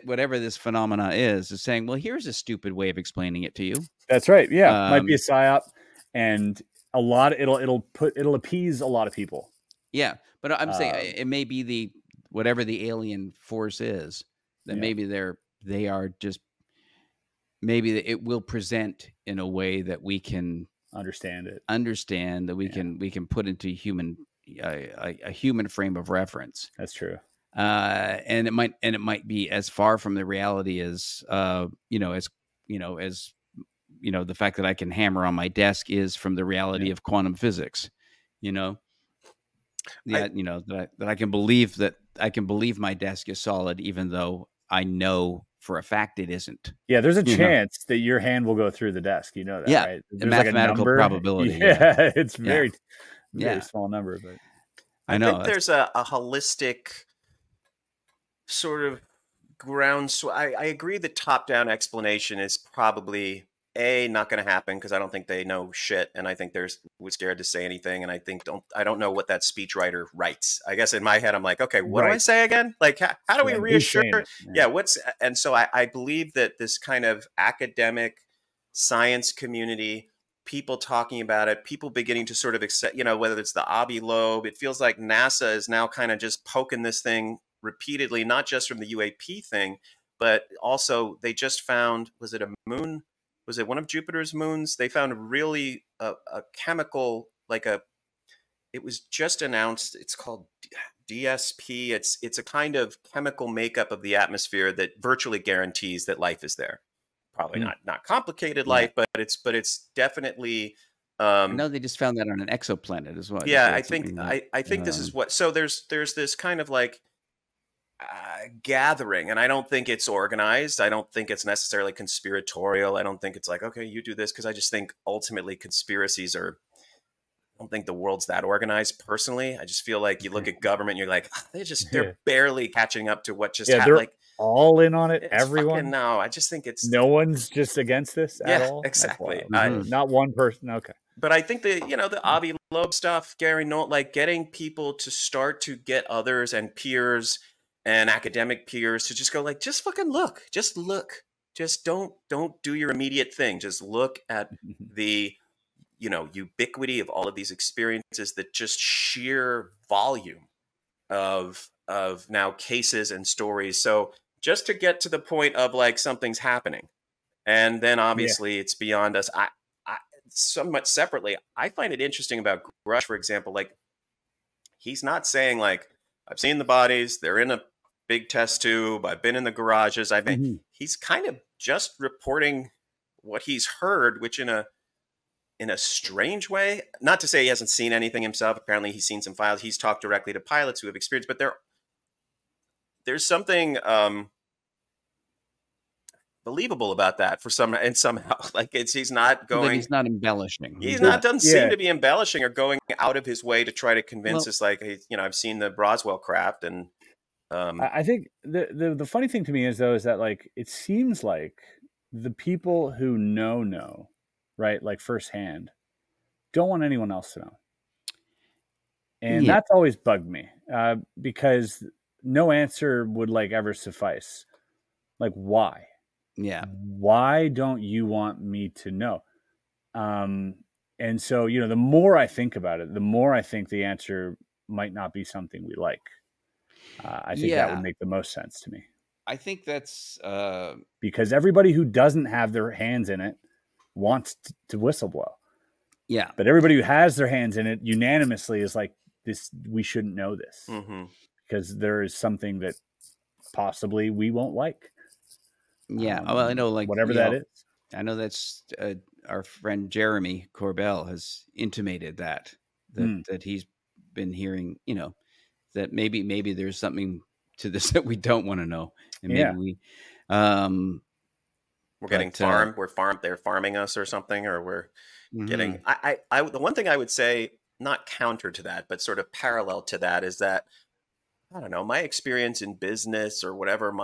phenomena is saying, well, here's a stupid way of explaining it to you. That's right. Yeah. Might be a psyop, and a lot of it'll appease a lot of people. Yeah. But I'm saying it may be whatever the alien force is, that maybe they are just, maybe it will present in a way that we can understand that we can put into a human frame of reference. That's true. And it might be as far from the reality as the fact that I can hammer on my desk is from the reality of quantum physics, that I can believe my desk is solid, even though I know for a fact it isn't. Yeah, there's a chance that your hand will go through the desk. You know that, right? There's mathematical probability. Yeah, it's very small number, but I think there's a holistic sort of ground. So I agree the top-down explanation is probably not going to happen, because I don't think they know shit, and I think we're scared to say anything, and I don't know what that speechwriter writes. I guess in my head I'm like, okay, what do I say again? Like, how do we reassure? And so I believe that this kind of academic science community, people talking about it, people beginning to sort of accept, whether it's the Avi Loeb, it feels like NASA is now kind of just poking this thing repeatedly, not just from the UAP thing, but also they just found, was it a moon? Was it one of Jupiter's moons? They found really a chemical, it was just announced. It's called DSP. It's a kind of chemical makeup of the atmosphere that virtually guarantees that life is there. Probably not complicated life, but it's definitely. I know they just found that on an exoplanet as well. Yeah, I think this is what. So there's this kind of gathering, and I don't think it's organized. I don't think it's necessarily conspiratorial. I don't think it's like, okay, you do this, because I just think ultimately conspiracies are, I don't think the world's that organized personally. I just feel like you look at government, you're like, they're barely catching up to what just happened. Like, all in on it. Everyone. No, I just think it's no one's just against this at all. Exactly. Not one person. Okay. But I think the Avi Loeb stuff, Gary Nolan, like getting people to start to get others and peers and academic peers to just go like, just fucking look, just don't do your immediate thing. Just look at the, ubiquity of all of these experiences, that just sheer volume of now cases and stories. So just to get to the point of like something's happening, and then obviously it's beyond us. I somewhat separately, I find it interesting about Grush, for example, like he's not saying like, I've seen the bodies, they're in a big test tube, I've been in the garages. He's kind of just reporting what he's heard, which in a strange way, not to say he hasn't seen anything himself. Apparently he's seen some files. He's talked directly to pilots who have experienced, but there's something believable about that for some, and somehow like he's not That going. he's not embellishing. He's not. not doesn't seem to be embellishing or going out of his way to try to convince Well, us. Like, I've seen the Broswell craft, and I think the funny thing to me is though is that like it seems like the people who know, right, like firsthand, don't want anyone else to know, and Yeah. that's always bugged me because no answer would like ever suffice. Like why? Yeah. Why don't you want me to know? And so the more I think about it, the more I think the answer might not be something we like. I think that would make the most sense to me. I think that's because everybody who doesn't have their hands in it wants to whistleblow. Yeah. But everybody who has their hands in it unanimously is like, this, we shouldn't know this because there is something that possibly we won't like. Yeah. Well, I know, like whatever that is. I know that's our friend Jeremy Corbell has intimated that he's been hearing, that maybe there's something to this that we don't want to know, and maybe we're getting farmed. They're farming us or something, or we're getting. The one thing I would say, not counter to that, but sort of parallel to that, is that I don't know, my experience in business or whatever,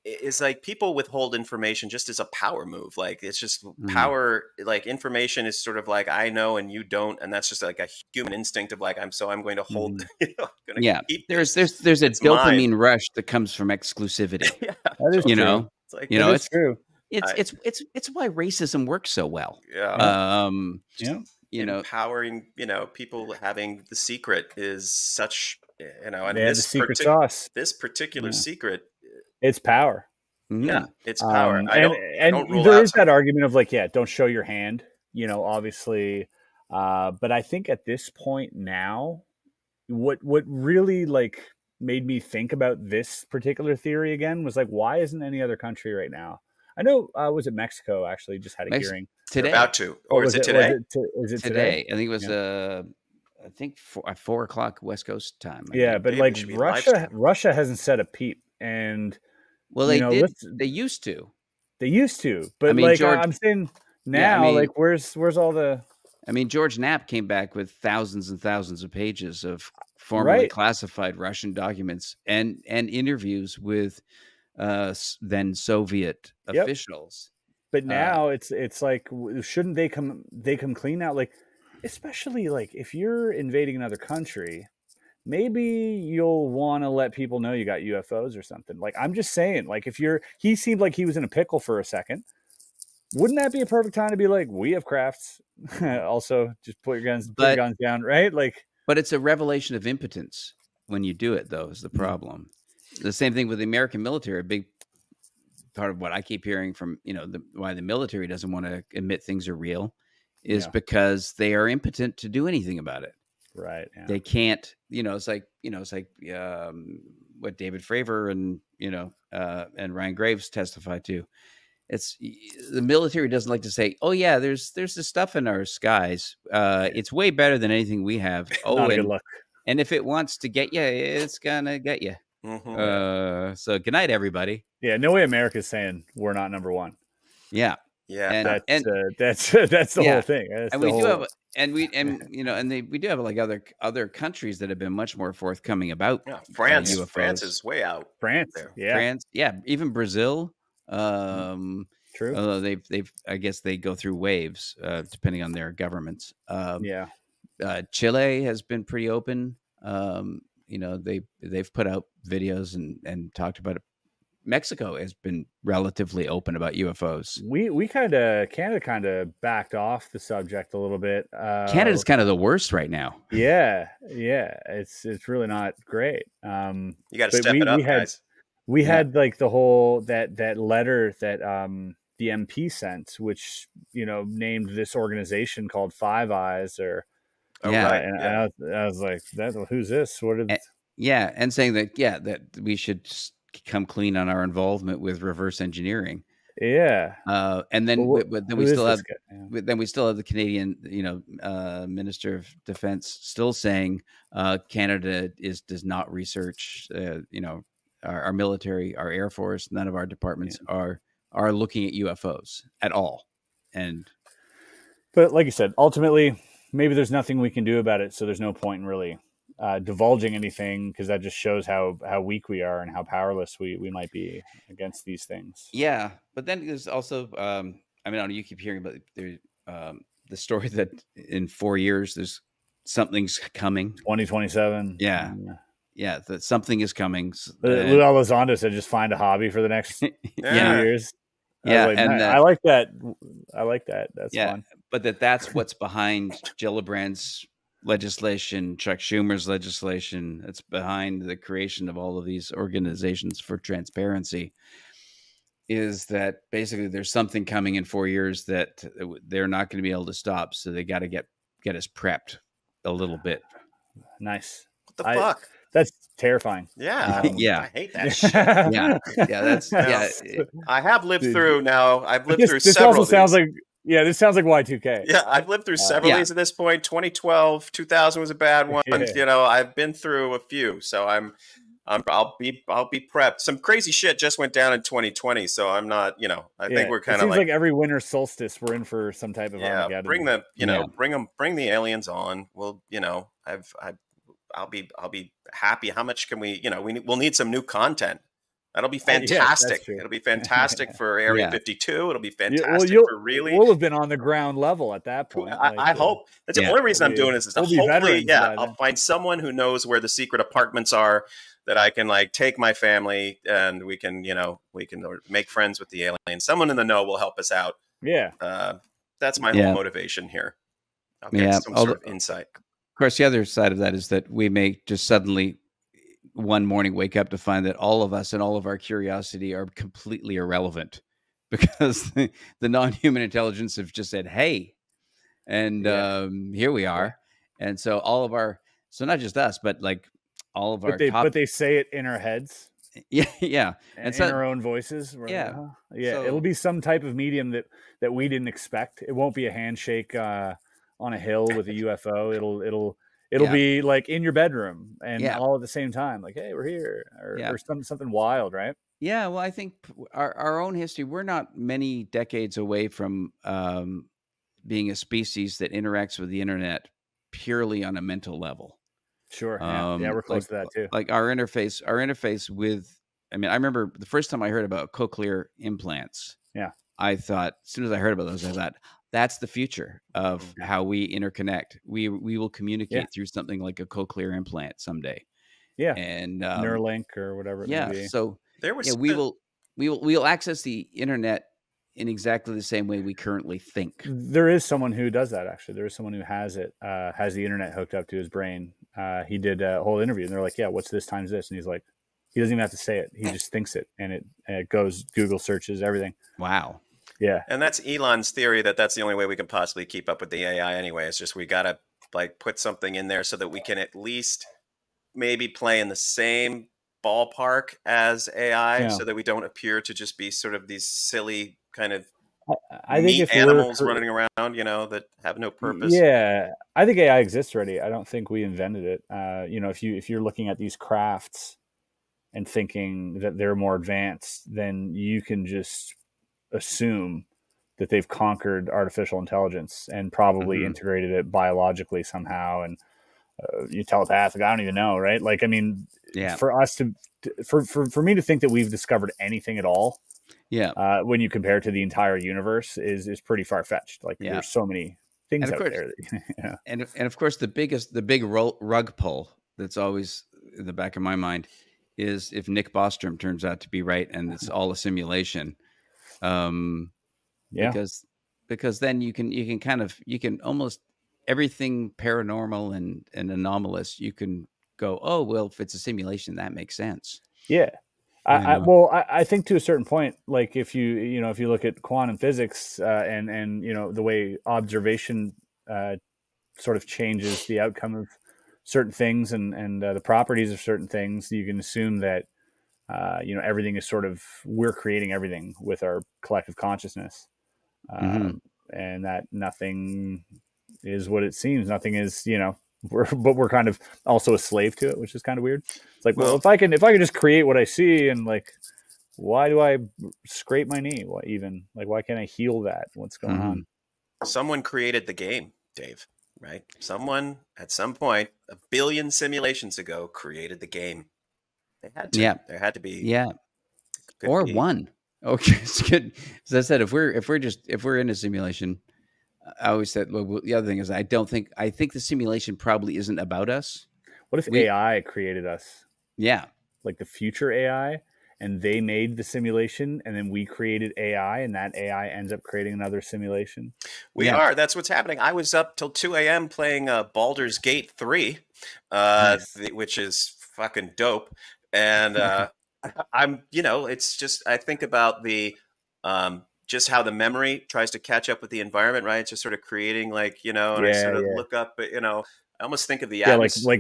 is like people withhold information just as a power move. Like it's just power, like information is sort of like, I know and you don't. And that's just like a human instinct of like, I'm going to hold, keep there's a dopamine rush that comes from exclusivity. That is true. It's like, it's true. It's why racism works so well. Empowering, people having the secret is such, and the secret sauce. This particular secret, it's power. Yeah, it's power. And there is that argument of like, don't show your hand, obviously. But I think at this point now, what really like made me think about this particular theory again was like, why isn't any other country right now? I know, was it Mexico actually just had a hearing today? They're about to, or is it today? Is it today? I think it was I think 4 o'clock West Coast time. But like Russia hasn't said a peep, and they did. They used to, but I mean, I'm saying now, like where's all the? I mean, George Knapp came back with thousands and thousands of pages of formerly classified Russian documents and interviews with then Soviet officials. But now it's like, shouldn't they come clean out? Like, especially like if you're invading another country, maybe you'll want to let people know you got UFOs or something. Like, I'm just saying, like he seemed like he was in a pickle for a second. Wouldn't that be a perfect time to be like, we have crafts. Also, just put your guns down, right? Like, but it's a revelation of impotence when you do it, though, is the problem. The same thing with the American military. A big part of what I keep hearing from, why the military doesn't want to admit things are real is because they are impotent to do anything about it. Right. Yeah. They can't, it's like what David Fravor and Ryan Graves testified to. It's the military doesn't like to say, "Oh yeah, there's this stuff in our skies. It's way better than anything we have." Not a good look. And if it wants to get you, it's gonna get you. So good night, everybody. Yeah, no way America's saying we're not number one. Yeah. That's the whole thing. We do have like other countries that have been much more forthcoming about France. UFOs. France is way out. France, even Brazil. True. Although they've I guess they go through waves depending on their governments. Chile has been pretty open. They've put out videos and talked about it. Mexico has been relatively open about UFOs. Canada kind of backed off the subject a little bit. Canada's kind of the worst right now. Yeah, it's really not great. You got to step it up, guys. We had like the whole that letter that the MP sent, which named this organization called Five Eyes, or I was like, who's this? What did? And saying that that we should come clean on our involvement with reverse engineering. And then we still have the Canadian Minister of Defense still saying Canada does not research our military, our Air Force. None of our departments are are looking at UFOs at all. And but like you said, ultimately, maybe there's nothing we can do about it. So there's no point in really divulging anything, because that just shows how weak we are and how powerless we might be against these things. Yeah. But then there's also, I mean, I don't know, you keep hearing about the story that in 4 years, there's something's coming. 2027. Yeah. Yeah. That something is coming. Lou Elizondo said, just find a hobby for the next few years. Yeah. Like, and I like that. I like that. That's fun. But that's what's behind Gillibrand's legislation, Chuck Schumer's legislation. It's behind the creation of all of these organizations for transparency, is that basically there's something coming in 4 years that they're not going to be able to stop. So they got to get us prepped a little bit. Nice. What the fuck? That's terrifying. Yeah. Yeah. I hate that shit. Yeah. That's, yeah. I have lived through now. I've lived through this several. Also sounds like, yeah, this sounds like Y2K. Yeah, I've lived through several of these at this point. 2012, 2000 was a bad one. Yeah. You know, I've been through a few, so I'll be prepped. Some crazy shit just went down in 2020, so I'm not. You know, I think we're kind of like every winter solstice, we're in for some type of Armageddon. Bring the bring the aliens on. Well, you know, I'll be happy. How much can we? You know, we'll need some new content. That'll be fantastic. It'll be fantastic for Area 52. It'll be fantastic for really. We'll have been on the ground level at that point. I hope. That's the only reason I'm doing this is to hopefully, I'll find someone who knows where the secret apartments are that I can like take my family and we can make friends with the aliens. Someone in the know will help us out. Yeah. That's my whole motivation here. I'll get some sort of insight. Of course, the other side of that is that we may just suddenly one morning wake up to find that all of us and all of our curiosity are completely irrelevant, because the non-human intelligence have just said, hey, and here we are. And so so not just us, but like all of but they say it in our heads. Yeah. And in our own voices. Yeah. So, it'll be some type of medium that we didn't expect. It won't be a handshake on a hill with a UFO. It'll be like in your bedroom and all at the same time, like, hey, we're here, or something wild, right? Yeah. Well, I think our own history, we're not many decades away from being a species that interacts with the internet purely on a mental level. Sure. We're close to that too. Like our interface with, I mean, I remember the first time I heard about cochlear implants. Yeah. I thought, as soon as I heard about those, I thought, that's the future of how we interconnect. We will communicate through something like a cochlear implant someday. Yeah. And Neuralink or whatever it may be. So we'll access the internet in exactly the same way we currently think. There is someone who does that, actually. There is someone who has the internet hooked up to his brain. He did a whole interview, and they're like, yeah, what's this times this? And he's like, he doesn't even have to say it. He just thinks it, and it goes, Google searches everything. Wow. Yeah. And that's Elon's theory that that's the only way we can possibly keep up with the AI anyway. It's just we got to like put something in there so that we can at least maybe play in the same ballpark as AI so that we don't appear to just be sort of these silly kind of I think if animals running around, you know, that have no purpose. Yeah. I think AI exists already. I don't think we invented it. You know, if you're looking at these crafts and thinking that they're more advanced, then you can just assume that they've conquered artificial intelligence and probably integrated it biologically somehow. And you telepathic, I don't even know, right? Like, I mean, for us for me to think that we've discovered anything at all, when you compare it to the entire universe, is pretty far-fetched. Like, there's so many things out there. And of course, the big rug pull that's always in the back of my mind is if Nick Bostrom turns out to be right and it's all a simulation. Because then you can almost everything paranormal and anomalous, you can go, oh, well, if it's a simulation, that makes sense. Yeah. I think to a certain point, like if you look at quantum physics and the way observation sort of changes the outcome of certain things and the properties of certain things, you can assume that everything is sort of, we're creating everything with our collective consciousness, and that nothing is what it seems. Nothing is, we're kind of also a slave to it, which is kind of weird. It's like, well, if I can just create what I see and like Why do I scrape my knee? Why can't I heal that? What's going on? Someone created the game, Dave, right? Someone at some point, a billion simulations ago, created the game. They had to. Yeah. There had to be. Yeah. Or one. Okay, it's good. As I said, if we're in a simulation, I always said, well, the other thing is I think the simulation probably isn't about us. What if AI created us? Yeah. Like the future AI, and they made the simulation, and then we created AI, and that AI ends up creating another simulation. We are. That's what's happening. I was up till 2 a.m. playing Baldur's Gate 3, Nice. which is fucking dope. And I'm, it's just, I think about the, just how the memory tries to catch up with the environment, right? It's just sort of creating I sort of look up, but, I almost think of the atmosphere.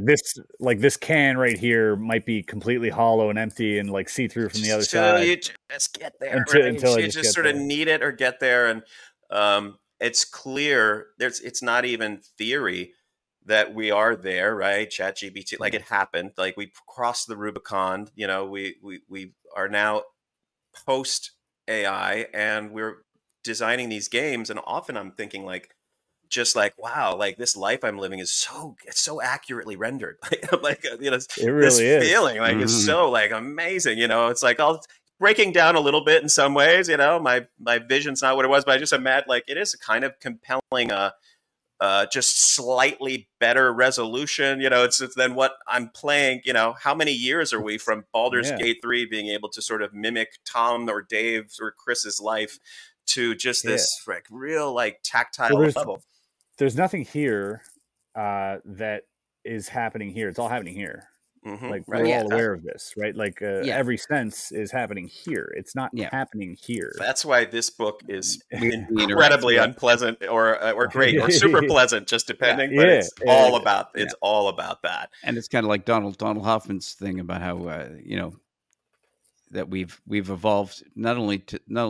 Like this can right here might be completely hollow and empty and like see through from the other side. You just get there, until you just sort of need it or get there, and it's clear. It's not even theory that we are there, right? ChatGPT, like it happened, like we crossed the Rubicon. We are now post AI, and we're designing these games, and often I'm thinking wow, like this life I'm living is so accurately rendered. It really this is. Feeling like it's so like amazing. It's like all breaking down a little bit in some ways. My vision's not what it was, but I just imagine like it is a kind of compelling, just slightly better resolution. It's than what I'm playing. How many years are we from Baldur's Gate 3 being able to sort of mimic Tom or Dave's or Chris's life to just this like real like tactile level? There's nothing here that is happening here. It's all happening here. Like we're all aware of this, right? Like every sense is happening here. It's not happening here. That's why this book is incredibly unpleasant or great or super pleasant, just depending. But it's all about that. And it's kind of like Donald Hoffman's thing about how that we've evolved. Not only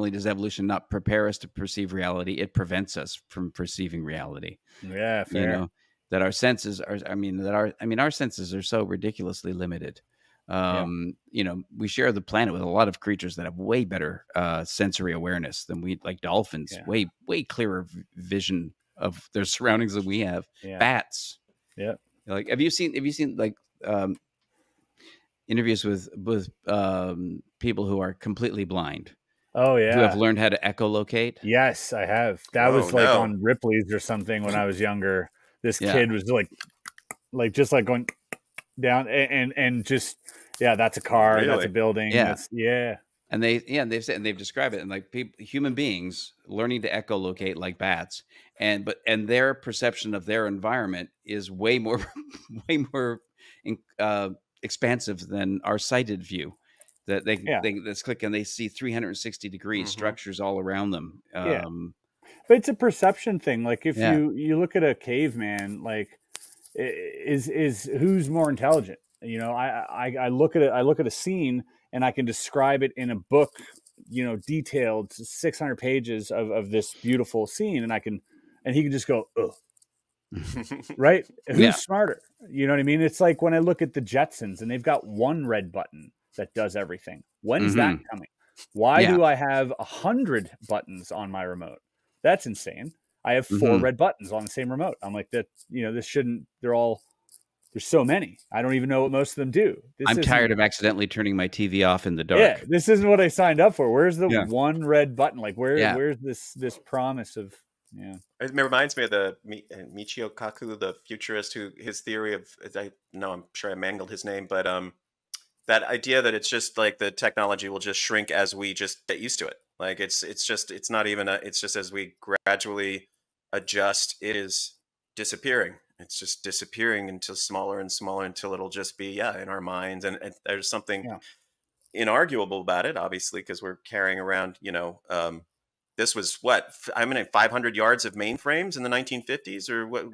does evolution not prepare us to perceive reality, it prevents us from perceiving reality. Yeah, fair. That our senses are. Our senses are so ridiculously limited. We share the planet with a lot of creatures that have way better sensory awareness than we, like dolphins, way clearer vision of their surroundings than we have. Bats. Yeah. Like, have you seen like interviews with people who are completely blind? Oh yeah, who have learned how to echolocate? Yes, I have. That was on Ripley's or something when I was younger. This kid was like just like going down and just that's a car, really? That's a building. And they've described it, and like human beings learning to echolocate like bats, and their perception of their environment is way more expansive than our sighted view. That they click and they see 360 degree structures all around them. But it's a perception thing. Like if you look at a caveman, like is who's more intelligent? I look at a scene and I can describe it in a book, detailed 600 pages of this beautiful scene, and he can just go, ugh. Right? Who's smarter? You know what I mean? It's like when I look at the Jetsons and they've got one red button that does everything. When's that coming? Why do I have 100 buttons on my remote? That's insane. I have 4 red buttons on the same remote. I'm like, that, this shouldn't, there's so many. I don't even know what most of them do. I'm tired of accidentally turning my TV off in the dark. Yeah, this isn't what I signed up for. Where's the one red button? Like where's this promise of, It reminds me of the Michio Kaku, the futurist, who his theory of, I'm sure I mangled his name, but that idea that it's just like the technology will just shrink as we just get used to it. Like it's just as we gradually adjust, it is disappearing. It's just disappearing into smaller and smaller until it'll just be in our minds. And there's something inarguable about it, obviously, because we're carrying around, this was 500 yards of mainframes in the 1950s, or what?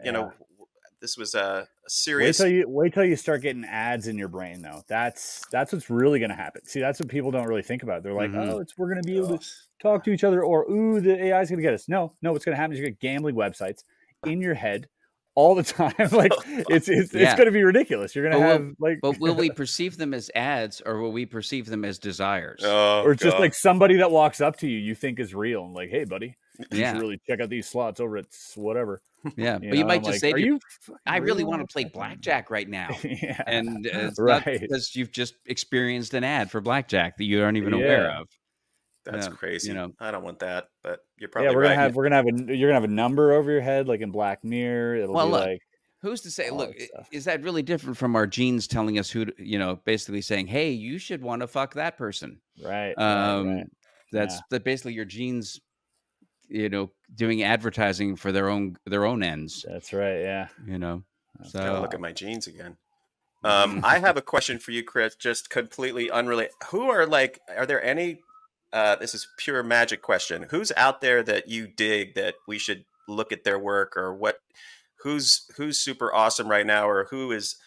This was a serious. Wait till you start getting ads in your brain, though. That's what's really going to happen. See, that's what people don't really think about. They're like, we're going to be able to talk to each other, or the AI is going to get us. No, what's going to happen is you get gambling websites in your head all the time. Like it's going to be ridiculous. You're going to have but will we perceive them as ads, or will we perceive them as desires? Oh, or just like somebody that walks up to you think is real and like, hey, buddy, you Yeah. should really check out these slots over at whatever. Yeah, You but you know, might I'm just like, say, are you I really real? want to play blackjack right now. Yeah. And it's not Right. because you've just experienced an ad for blackjack that you aren't even aware of. That's crazy. You know, I don't want that, but you're Yeah, probably we're right. gonna have you're gonna have a number over your head like in Black Mirror. It'll well, be look, like, who's to say? all Look, that stuff. is that really different from our genes telling us who, basically saying, "Hey, you should want to fuck that person." right. That's that basically your genes, doing advertising for their own ends. That's right. Yeah. So Gotta look at my genes again. I have a question for you, Chris, just completely unrelated. Are there any, this is pure magic question. Who's out there that you dig that we should look at their work, or who's super awesome right now, or who is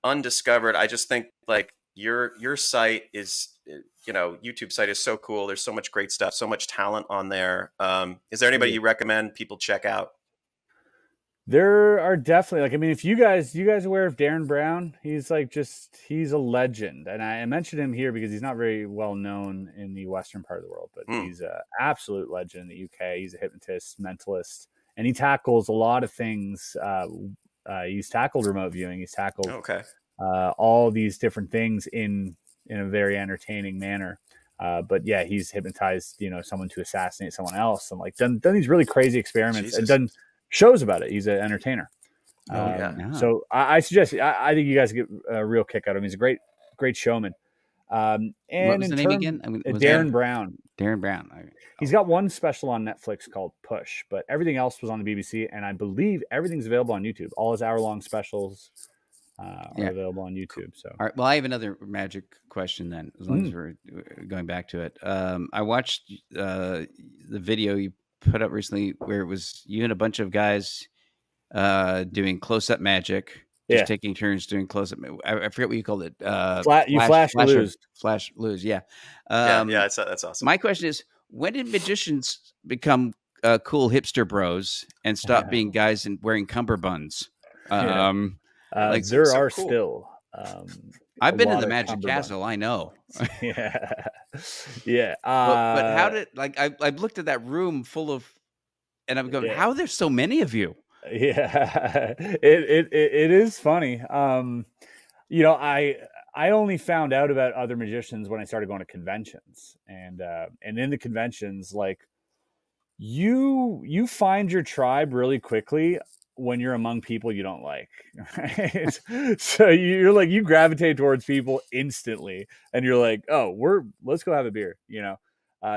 undiscovered? I just think like your site is, YouTube site is so cool. There's so much great stuff, so much talent on there. Is there anybody you recommend people check out? There are definitely, like, if you guys aware of Darren Brown? He's he's a legend. And I mentioned him here because he's not very well known in the Western part of the world, but he's an absolute legend in the UK. He's a hypnotist, mentalist, and he tackles a lot of things. He's tackled remote viewing. He's tackled all these different things in a very entertaining manner. But yeah, he's hypnotized, someone to assassinate someone else, and like done these really crazy experiments and done shows about it. He's an entertainer. So I suggest, I think you guys get a real kick out of him. He's a great showman. And what was the name again? Darren Brown. Darren Brown. He's got one special on Netflix called Push, but everything else was on the BBC, and I believe everything's available on YouTube. All his hour-long specials are available on YouTube. So, all right. Well, I have another magic question then, as long as we're going back to it. I watched the video you put up recently where it was you and a bunch of guys doing close-up magic, just taking turns doing close-up. I forget what you called it. Flash lose. Yeah. That's awesome. My question is, when did magicians become cool hipster bros and stop being guys and wearing cummerbunds? There are still. I've been in the Magic Castle. I know. Yeah. But how did I've looked at that room full of, and I'm going, how there's so many of you? Yeah, it is funny. I only found out about other magicians when I started going to conventions, and in the conventions, like you find your tribe really quickly when you're among people you don't like, right? So you gravitate towards people instantly, and you're like, oh, let's go have a beer,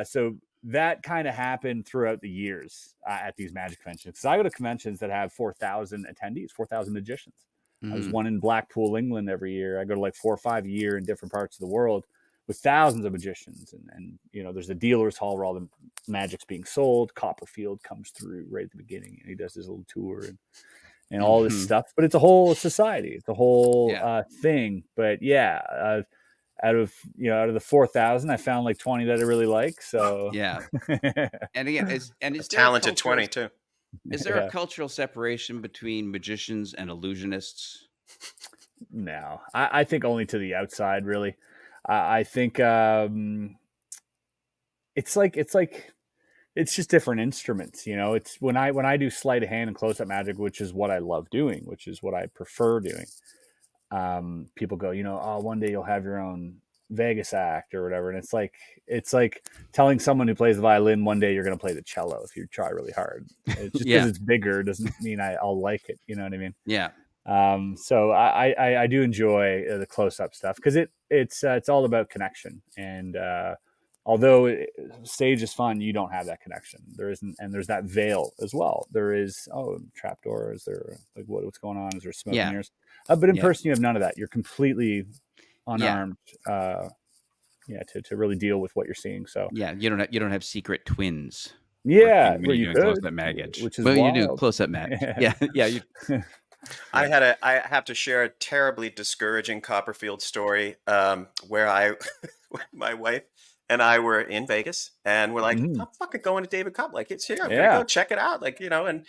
so that kind of happened throughout the years at these magic conventions. Because I go to conventions that have 4,000 attendees, 4,000 magicians. There's one in Blackpool, England every year. I go to like 4 or 5 a year in different parts of the world with thousands of magicians. And there's a dealer's hall where all the magic's being sold. Copperfield comes through right at the beginning, and he does his little tour and all this stuff. But it's a whole society. It's a whole thing. But yeah, out of the 4,000, I found like 20 that I really like. So yeah, and again, is talented 20 too. Is there a cultural separation between magicians and illusionists? No, I think only to the outside, really. I think it's just different instruments. It's when I do sleight of hand and close up magic, which is what I love doing, which is what I prefer doing. People go, oh, one day you'll have your own Vegas act or whatever. And it's like telling someone who plays the violin one day you're going to play the cello if you try really hard. It's just because it's bigger doesn't mean I'll like it. You know what I mean? Yeah. So I do enjoy the close up stuff because it's all about connection. And although stage is fun, you don't have that connection. There isn't, and there's that veil as well. There is trapdoor. Is there like what's going on? Is there smoke and mirrors? But in person, you have none of that. You're completely unarmed. To really deal with what you're seeing. So you don't have secret twins. Yeah, when you're doing close up magic, which is you do close up magic. Yeah. I have to share a terribly discouraging Copperfield story where my wife and I were in Vegas, and we're like, I'm fucking going to David Cobb. Like, it's here. I'm gonna go check it out. Like, and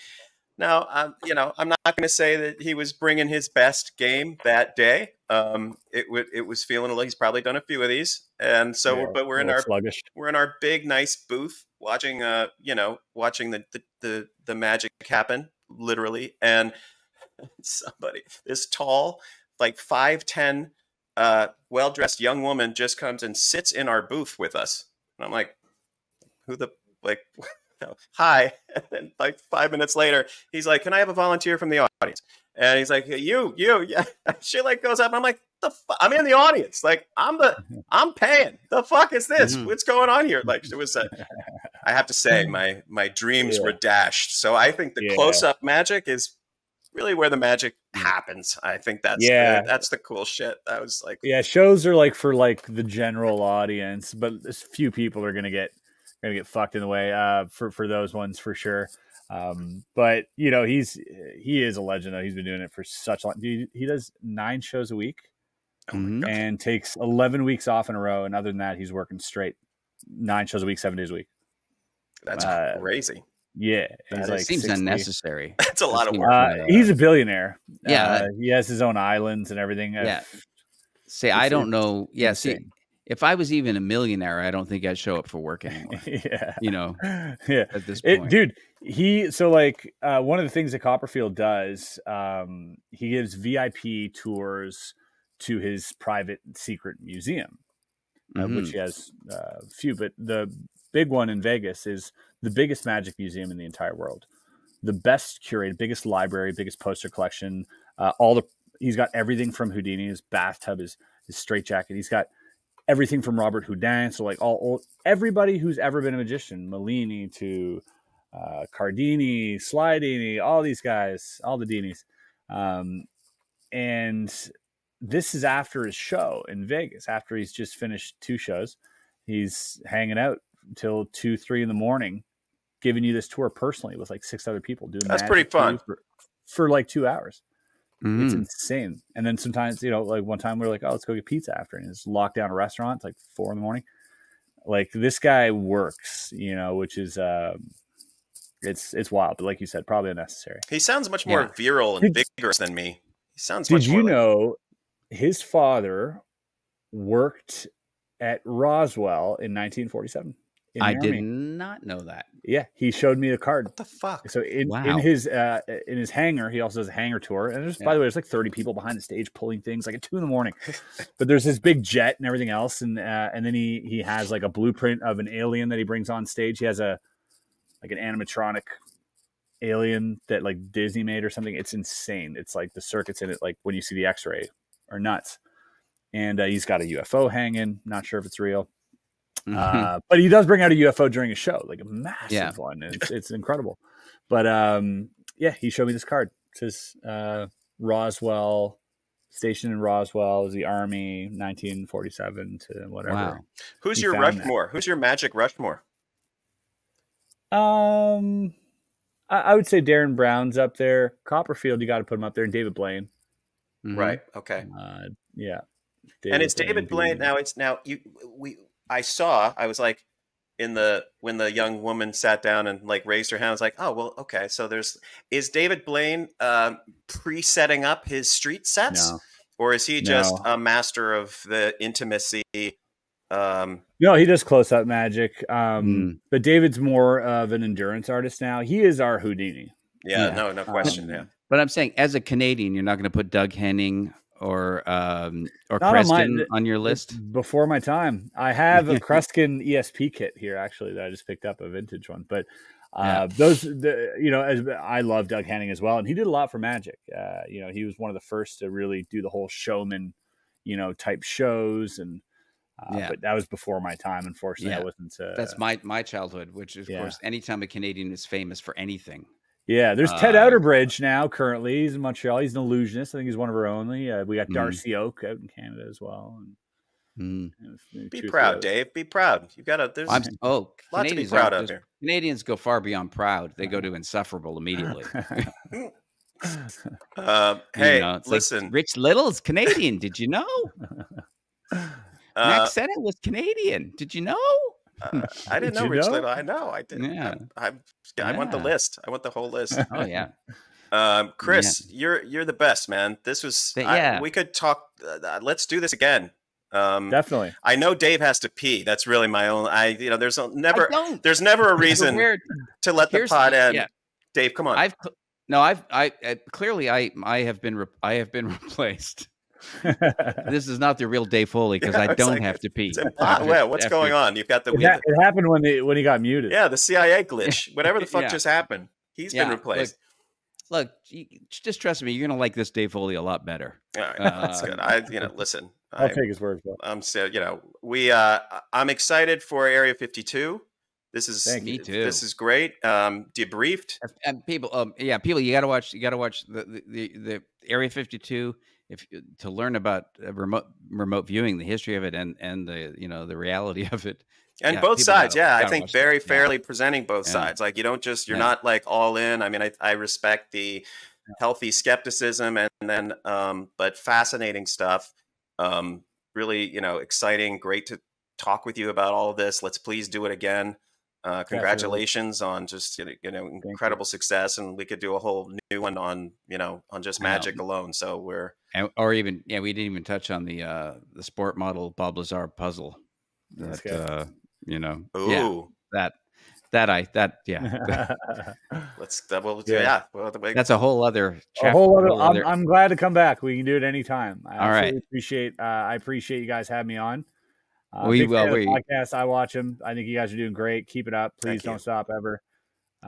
Now, I'm not going to say that he was bringing his best game that day. It was feeling like he's probably done a few of these, and so, Yeah, but a little sluggish. we're in our big nice booth watching, watching the magic happen literally, and this tall, like 5'10", well dressed young woman just comes and sits in our booth with us, and I'm like, who the like. Hi. And then like 5 minutes later, he's like, can I have a volunteer from the audience? And he's like, you, yeah. She like goes up. And I'm like, I'm in the audience. Like I'm paying. The fuck is this? What's going on here? Like it was, I have to say my dreams were dashed. So I think the close-up magic is really where the magic happens. I think that's the cool shit. I was like, shows are like for like the general audience, but a few people are gonna get fucked in the way for those ones for sure. But you know, he is a legend though. He's been doing it for such long. He does 9 shows a week and takes 11 weeks off in a row. And other than that, he's working straight 9 shows a week, 7 days a week. That's crazy. Yeah. He's like, seems 60. Unnecessary. That's a lot of work. He's a billionaire. Yeah. He has his own islands and everything. Yeah. I don't know. Yeah. See, if I was even a millionaire, I don't think I'd show up for work anymore. You know, at this point. Dude, one of the things that Copperfield does, he gives VIP tours to his private secret museum, which he has a few, but the big one in Vegas is the biggest magic museum in the entire world. The best curated, biggest library, biggest poster collection, he's got everything from Houdini, his bathtub, his straitjacket. He's got everything from Robert Houdin, so like everybody who's ever been a magician, Mellini to Cardini, Slidini, all these guys, all the Dinis. And this is after his show in Vegas, after he's just finished 2 shows. He's hanging out till 2, 3 in the morning, giving you this tour personally with like 6 other people. That's pretty fun. For like 2 hours. It's insane. And then sometimes, you know, like one time we were like, oh, let's go get pizza after. And it's locked down a restaurant. It's like 4 in the morning. Like this guy works, you know, which is, it's wild. But like you said, probably unnecessary. He sounds much more virile and vigorous than me. He sounds much more. Did you know his father worked at Roswell in 1947? I did not know that. Yeah, he showed me a card. What the fuck? So in his hangar, he also does a hangar tour. And by the way, there's like 30 people behind the stage pulling things like at 2 in the morning. But there's this big jet and everything else, and then he has like a blueprint of an alien that he brings on stage. He has an animatronic alien that like Disney made or something. It's insane. It's like the circuits in it, like when you see the X-ray, are nuts. And he's got a UFO hanging. Not sure if it's real. But he does bring out a UFO during a show, like a massive one. It's incredible. But he showed me this card. It says Roswell, stationed in Roswell, is the Army, 1947 to whatever. Wow. Who's your Rushmore? Who's your magic Rushmore? I would say Darren Brown's up there. Copperfield, you got to put him up there, and David Blaine. Right. Okay. Yeah. And it's David Blaine. I was like, when the young woman sat down and like raised her hand, I was like, oh, well, okay. So is David Blaine pre-setting up his street sets? No. Or is he just a master of the intimacy? No, he does close-up magic. But David's more of an endurance artist now. He is our Houdini. Yeah. No question. But I'm saying, as a Canadian, you're not going to put Doug Henning or Kreskin on your list? Before my time. I have a Kreskin ESP kit here, actually, that I just picked up, a vintage one. But I love Doug Henning as well, and he did a lot for magic. He was one of the first to really do the whole showman, type shows, and but that was before my time. Unfortunately, I wasn't. That's my childhood, which is, of course, anytime a Canadian is famous for anything. Yeah, there's Ted Outerbridge now. Currently, he's in Montreal. He's an illusionist. I think he's one of our only. We got Darcy Oak out in Canada as well. Be proud, Dave. Be proud. You've got to. There's a lot to be proud of here. Canadians go far beyond proud. They go to insufferable immediately. Hey, listen. Like Rich Little's Canadian. Did you know? Max Sennett was Canadian. Did you know? I didn't know you Rich know? Little. I know. I did. Yeah. I want the Yeah. list. I want the whole list. Oh yeah. Chris, you're the best, man. This was. Yeah. We could talk. Let's do this again. Definitely. I know Dave has to pee. That's really my own. There's never a reason to let the pod end. Yeah. Dave, come on. Clearly I have been replaced. This is not the real Dave Foley because I don't have to pee. What's going on? You've got the. It happened when he got muted. Yeah, the CIA glitch. Whatever the fuck just happened. He's been replaced. Look, just trust me. You're gonna like this Dave Foley a lot better. All right, that's good. Listen. I'll take his word for it. I'm excited for Area 52. This is me too. This is great. Debriefed. And people, you got to watch. You got to watch the Area 52 to learn about remote viewing, the history of it, and the reality of it. And both sides, I think very fairly presenting both sides. Like you're not like all in. I mean, I respect the healthy skepticism and then, but fascinating stuff. Really, exciting. Great to talk with you about all of this. Let's please do it again. Congratulations on just incredible success, and we could do a whole new one on just magic alone. So we didn't even touch on the sport model Bob Lazar puzzle. That's good. Let's double. Yeah. Well, that's a whole other. I'm glad to come back. We can do it anytime. I appreciate you guys having me on. Podcast. I watch them. I think you guys are doing great. Keep it up. Please don't stop ever.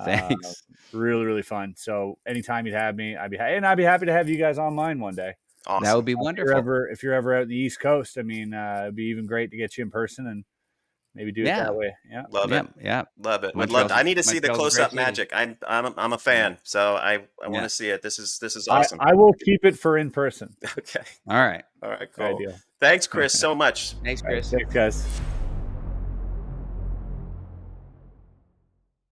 Thanks. Really, really fun. So anytime you'd have me, I'd be happy to have you guys on mine one day. Awesome. That would be wonderful. If you're ever out the East Coast, I mean, it'd be even great to get you in person and maybe do it that way. Yeah, love it. Yeah, love it. Would love. I need to see the close-up magic. I'm a fan, so I want to see it. This is awesome. I will keep it for in person. Okay. All right. Cool. Thanks, Chris, so much. Thanks, Chris. Thanks, guys.